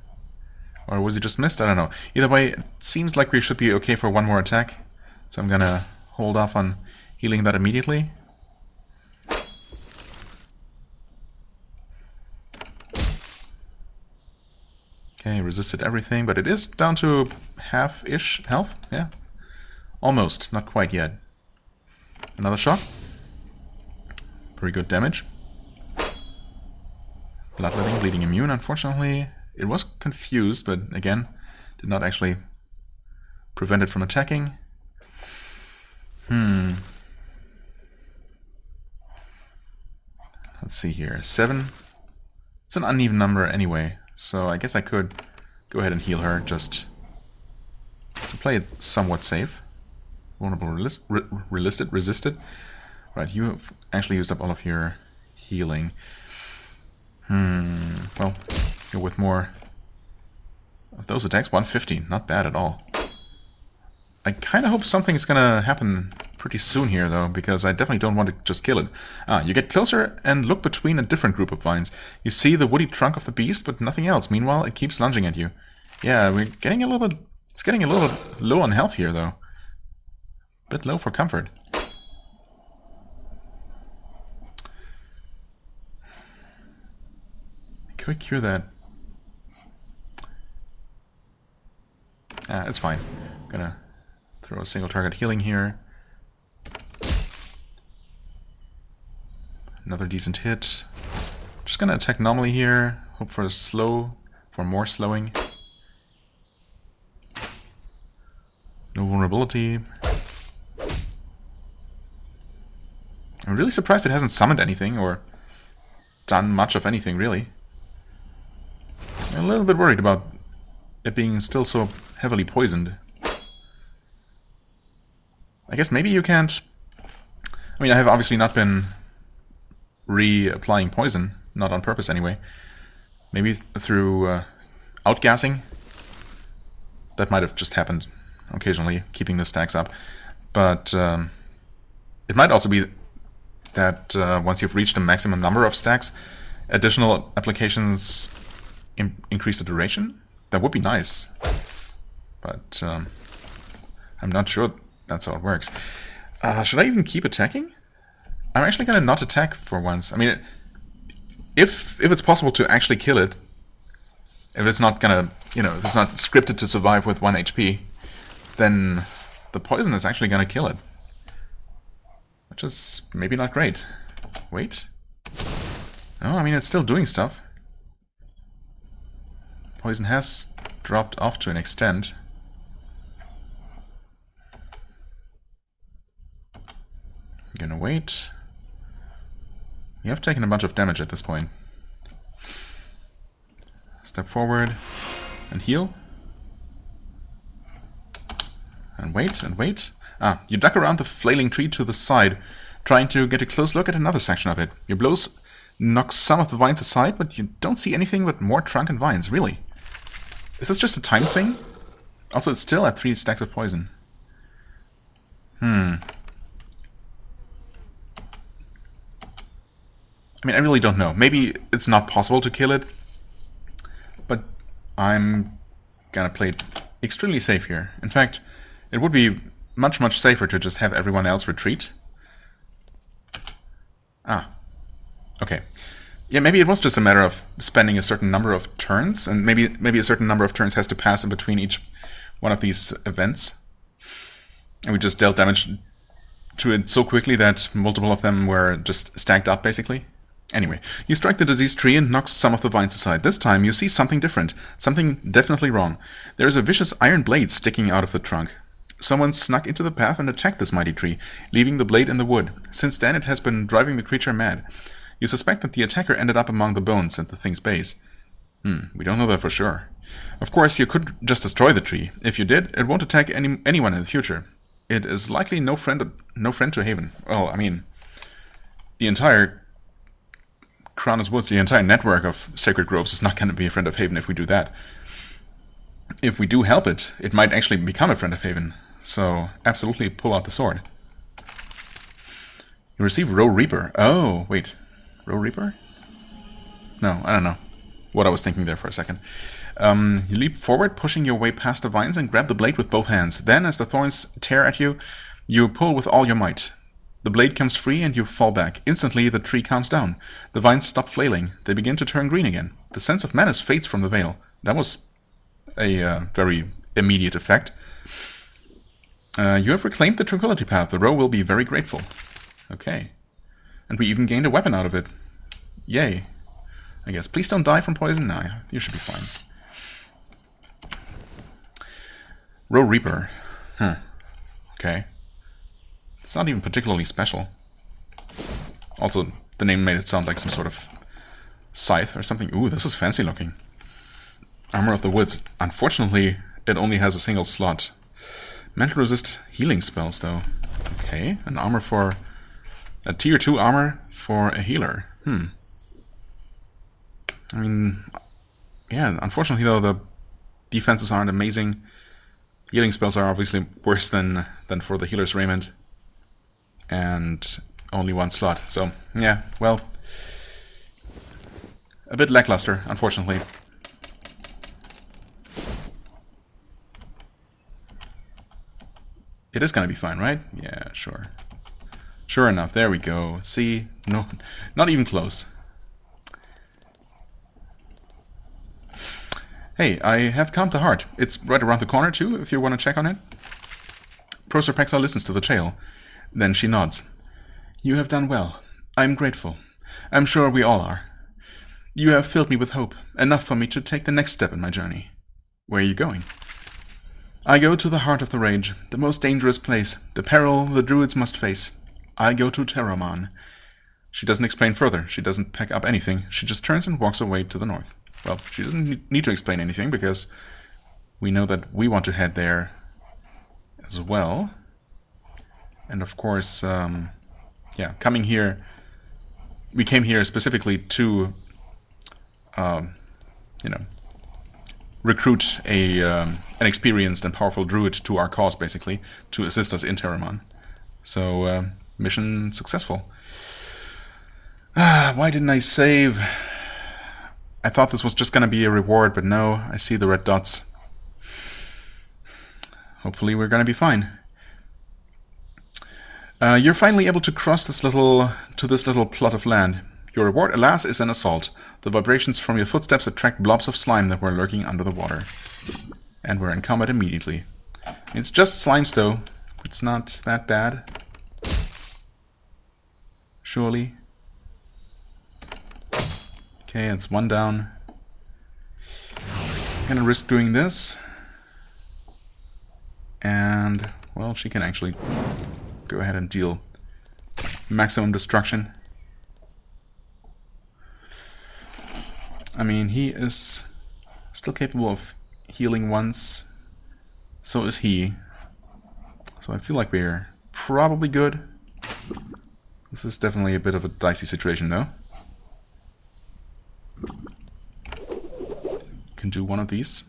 Or was he just missed? I don't know. Either way, it seems like we should be okay for one more attack. So I'm gonna hold off on healing that immediately. Okay, resisted everything, but it is down to half-ish health. Yeah, almost, not quite yet. Another shot. Very good damage. Bloodletting, bleeding immune, unfortunately. It was confused, but again, did not actually prevent it from attacking. Let's see here. 7. It's an uneven number anyway, so I guess I could go ahead and heal her just to play it somewhat safe. Vulnerable, resisted. Right, you actually used up all of your healing. Well, go with more of those attacks. 150, not bad at all. I kind of hope something's gonna happen pretty soon here, though, because I definitely don't want to just kill it. You get closer and look between a different group of vines. You see the woody trunk of the beast, but nothing else. Meanwhile, it keeps lunging at you. Yeah, we're getting a little bit... It's getting a little bit low on health here, though. Bit low for comfort. Could cure that. It's fine. Gonna throw a single target healing here. Another decent hit. Just gonna attack normally here. Hope for more slowing. No vulnerability. I'm really surprised it hasn't summoned anything or done much of anything, really. I'm a little bit worried about it being still so heavily poisoned. I guess maybe you can't... I mean, I have obviously not been reapplying poison, not on purpose anyway. Maybe through outgassing. That might have just happened occasionally, keeping the stacks up. But it might also be that once you've reached a maximum number of stacks, additional applications increase the duration. That would be nice. But I'm not sure that's how it works. Should I even keep attacking? I'm actually gonna not attack for once. I mean, if it's possible to actually kill it, if it's not gonna, if it's not scripted to survive with 1 HP, then the poison is actually gonna kill it. Which is maybe not great. Wait. Oh, I mean, it's still doing stuff. Poison has dropped off to an extent. I'm gonna wait. We have taken a bunch of damage at this point. Step forward and heal. And wait, and wait. You duck around the flailing tree to the side, trying to get a close look at another section of it. Your blows knock some of the vines aside, but you don't see anything but more trunk and vines, really. Is this just a time thing? Also, it's still at 3 stacks of poison. I mean, I really don't know. Maybe it's not possible to kill it, but I'm gonna play it extremely safe here. In fact, it would be much, much safer to just have everyone else retreat. Okay. Yeah, maybe it was just a matter of spending a certain number of turns, and maybe a certain number of turns has to pass in between each one of these events. And we just dealt damage to it so quickly that multiple of them were just stacked up, basically. Anyway, you strike the diseased tree and knock some of the vines aside. This time you see something different, something definitely wrong. There is a vicious iron blade sticking out of the trunk. Someone snuck into the path and attacked this mighty tree, leaving the blade in the wood. Since then it has been driving the creature mad. You suspect that the attacker ended up among the bones at the thing's base. We don't know that for sure. Of course, you could just destroy the tree. If you did, it won't attack anyone in the future. It is likely no friend to Haven. Well, I mean, the entire Crown's Woods, the entire network of sacred groves is not going to be a friend of Haven if we do that. if we do help it, it might actually become a friend of Haven. So, absolutely pull out the sword. You receive Row Reaper. Oh, wait. Row Reaper? No, I don't know what I was thinking there for a second. You leap forward, pushing your way past the vines and grab the blade with both hands. Then, as the thorns tear at you, you pull with all your might. The blade comes free and you fall back. Instantly, the tree calms down. The vines stop flailing. They begin to turn green again. The sense of menace fades from the veil. That was a very immediate effect. You have reclaimed the Tranquility Path. The row will be very grateful. Okay. And we even gained a weapon out of it. Yay. I guess. Please don't die from poison. No, you should be fine. Row Reaper. Okay. It's not even particularly special. Also, the name made it sound like some sort of scythe or something. Ooh, this is fancy looking. Armor of the Woods. Unfortunately, it only has a single slot. Meant to resist healing spells, though. Okay, an armor for... a tier 2 armor for a healer. I mean... yeah, unfortunately, though, the defenses aren't amazing. Healing spells are obviously worse than for the healer's raiment. And only one slot. So, yeah, well... a bit lackluster, unfortunately. It is gonna be fine, right? Yeah, sure. Sure enough, there we go. See? No, not even close. Hey, I have calmed the heart. It's right around the corner, too, if you want to check on it. Professor Pexa listens to the tale. Then she nods. You have done well. I am grateful. I'm sure we all are. You have filled me with hope, enough for me to take the next step in my journey. Where are you going? I go to the heart of the rage, the most dangerous place, the peril the druids must face. I go to Terramon. She doesn't explain further. She doesn't pack up anything. She just turns and walks away to the north. Well, she doesn't need to explain anything, because we know that we want to head there as well. And of course, yeah, coming here, we came here specifically to, you know, recruit an experienced and powerful druid to our cause, basically, to assist us in Terramon. So, mission successful. Why didn't I save? I thought this was just gonna be a reward, but no, I see the red dots. Hopefully we're gonna be fine. You're finally able to cross this little plot of land. Your reward, alas, is an assault. The vibrations from your footsteps attract blobs of slime that were lurking under the water. And we're in combat immediately. It's just slimes, though. It's not that bad. Surely. Okay, it's one down. Gonna risk doing this. And, well, she can actually go ahead and deal maximum destruction. I mean, he is still capable of healing once. So is he. So I feel like we're probably good. This is definitely a bit of a dicey situation, though. Can do one of these.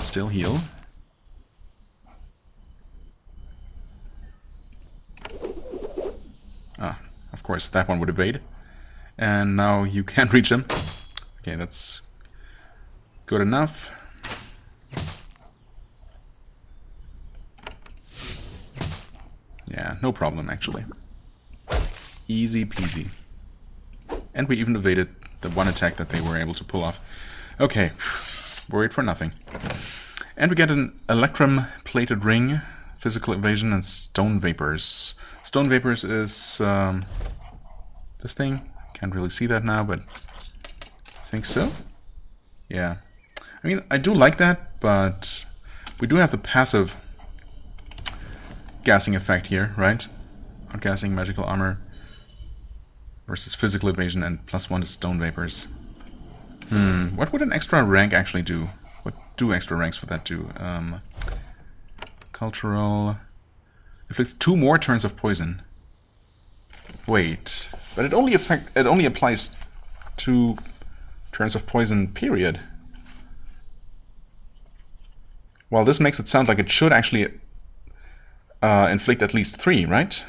Still heal. Ah, of course, that one would evade. And now you can't reach him. Okay, that's good enough. Yeah, no problem, actually. Easy peasy. And we even evaded the one attack that they were able to pull off. Okay, worried for nothing. And we get an electrum-plated ring, physical evasion, and stone vapors. Stone vapors is this thing. Can't really see that now, but I think so. Yeah. I mean, I do like that, but we do have the passive gassing effect here, right? Outgassing magical armor versus physical evasion and +1 to stone vapors. What would an extra rank actually do? What do extra ranks for that do? Cultural... inflicts 2 more turns of poison. Wait, but it only applies to turns of poison, period. Well, this makes it sound like it should actually inflict at least 3, right?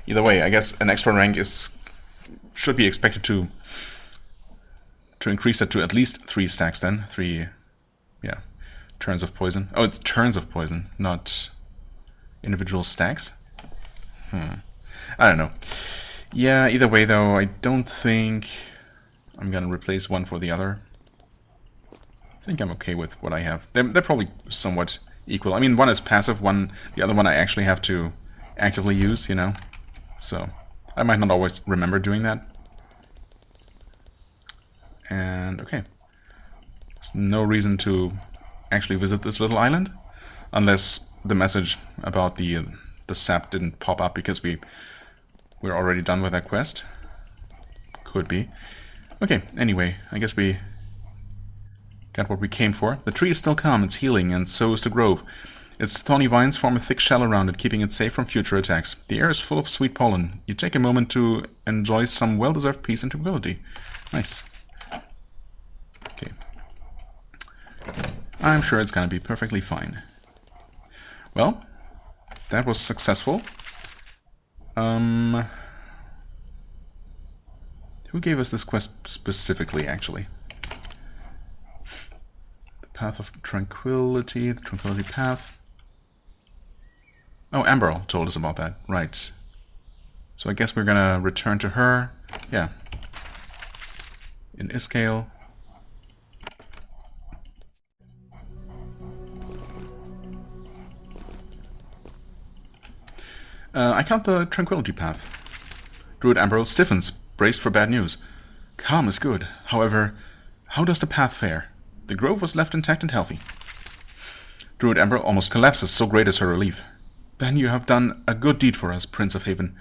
Either way, I guess an extra rank should be expected to increase it to at least 3 stacks then. 3, yeah, turns of poison. Oh, it's turns of poison, not individual stacks. I don't know. Yeah, either way though, I don't think I'm gonna replace one for the other. I think I'm okay with what I have. They're probably somewhat equal. I mean, one is passive, the other one I actually have to actively use, you know? So, I might not always remember doing that. And, okay. There's no reason to actually visit this little island, unless the message about the sap didn't pop up because we're already done with that quest. Could be. Okay, anyway, I guess we got what we came for. The tree is still calm, it's healing, and so is the grove. Its thorny vines form a thick shell around it, keeping it safe from future attacks. The air is full of sweet pollen. You take a moment to enjoy some well-deserved peace and tranquility. Nice. Okay. I'm sure it's gonna be perfectly fine. Well, that was successful. Who gave us this quest specifically, actually? The Path of Tranquility, the Tranquility Path. Oh, Amber told us about that. Right. So I guess we're gonna return to her. Yeah. In Iskale. I count the Tranquility Path. Druid Amber stiffens, braced for bad news. Calm is good. However, how does the path fare? The grove was left intact and healthy. Druid Amber almost collapses, so great is her relief. Then you have done a good deed for us, Prince of Haven.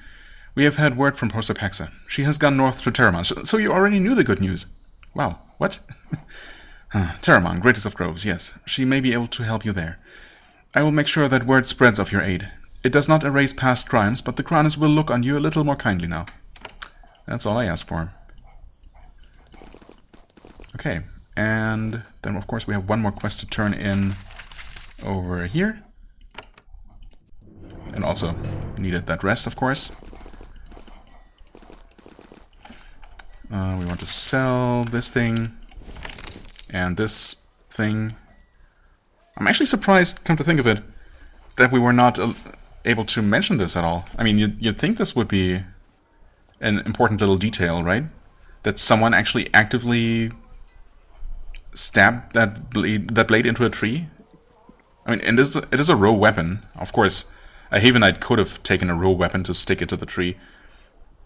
We have had word from Proserpaxa. She has gone north to Terramon, so you already knew the good news. Wow, what? Terramon, greatest of groves, yes. She may be able to help you there. I will make sure that word spreads of your aid. It does not erase past crimes, but the Crowners will look on you a little more kindly now. That's all I ask for. Okay, and then of course we have one more quest to turn in over here. And also needed that rest, of course. We want to sell this thing and this thing. I'm actually surprised, come to think of it, that we were not able to mention this at all. I mean, you'd think this would be an important little detail, right? That someone actually actively stabbed that blade into a tree. I mean, and it is a raw weapon. Of course, a Havenite could have taken a raw weapon to stick it to the tree.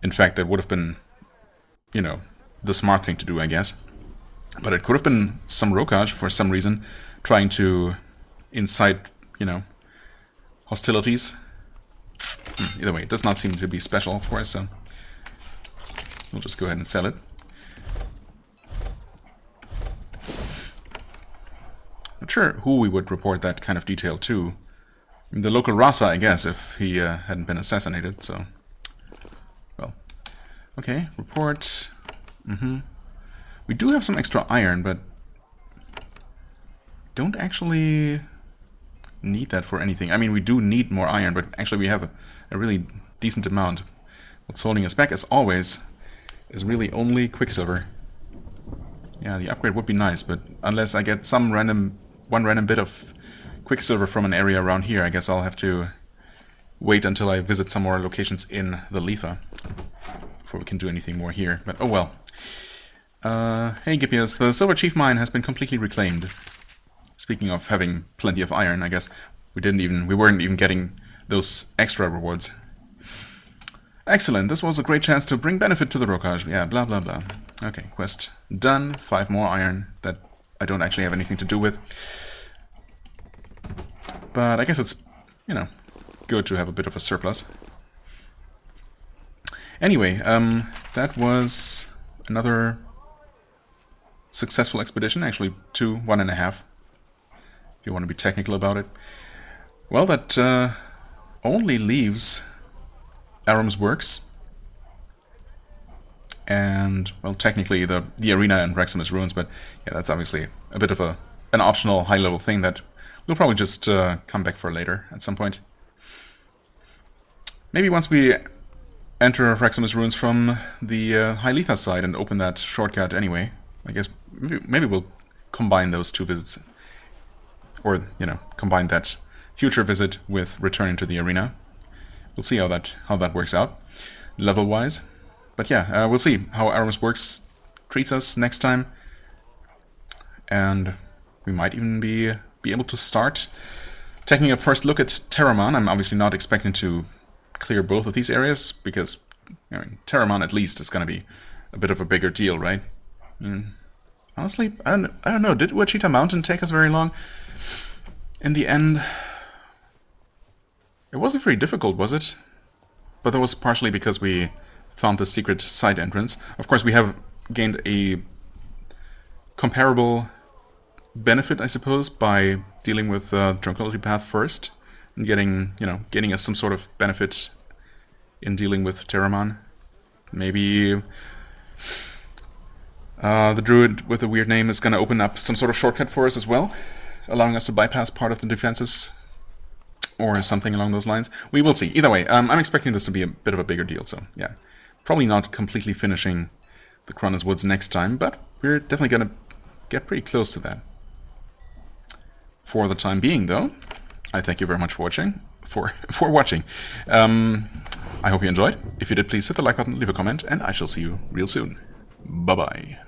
In fact, that would have been, you know, the smart thing to do, I guess. But it could have been some Rokaj, for some reason, trying to incite, you know, hostilities. Either way, it does not seem to be special, of course, so we'll just go ahead and sell it. Not sure who we would report that kind of detail to. The local Rasa, I guess, if he hadn't been assassinated, so... Well. Okay, report. We do have some extra iron, but... don't actually need that for anything. I mean, we do need more iron, but actually we have a really decent amount. What's holding us back, as always, is really only Quicksilver. Yeah, the upgrade would be nice, but unless I get some one random bit of Quicksilver from an area around here, I guess I'll have to wait until I visit some more locations in the Letha before we can do anything more here. But oh well. Hey Gippius, the Silver Chief Mine has been completely reclaimed. Speaking of having plenty of iron, I guess we weren't even getting those extra rewards. Excellent, this was a great chance to bring benefit to the Rokaj. Yeah, blah blah blah. Okay, quest done. 5 more iron that I don't actually have anything to do with. But I guess it's, you know, good to have a bit of a surplus. Anyway, that was another successful expedition. Actually, 2, 1.5. If you want to be technical about it. Well, that only leaves Aram's Works And, well, technically the arena and Wrexham's ruins, but yeah, that's obviously a bit of an optional high-level thing that we'll probably just come back for later at some point. Maybe once we enter Wrexham's ruins from the Hyletha side and open that shortcut anyway. I guess maybe we'll combine those two visits. Or, you know, combine that future visit with returning to the arena. We'll see how that works out, level-wise. But yeah, we'll see how Aramis Works treats us next time. And we might even be able to start taking a first look at Terramon. I'm obviously not expecting to clear both of these areas, because I mean, Terramon at least is going to be a bit of a bigger deal, right? Honestly, I don't know. Did Ouachita Mountain take us very long? In the end, it wasn't very difficult, was it? But that was partially because we found the secret side entrance. Of course, we have gained a comparable benefit, I suppose, by dealing with Tranquility Path first and getting us some sort of benefit in dealing with Terramon. Maybe the druid with a weird name is going to open up some sort of shortcut for us as well, allowing us to bypass part of the defenses or something along those lines. We will see. Either way, I'm expecting this to be a bit of a bigger deal, so yeah. Probably not completely finishing the Cronus Woods next time, but we're definitely going to get pretty close to that. For the time being, though, I thank you very much for watching. I hope you enjoyed. If you did, please hit the like button, leave a comment, and I shall see you real soon. Bye-bye.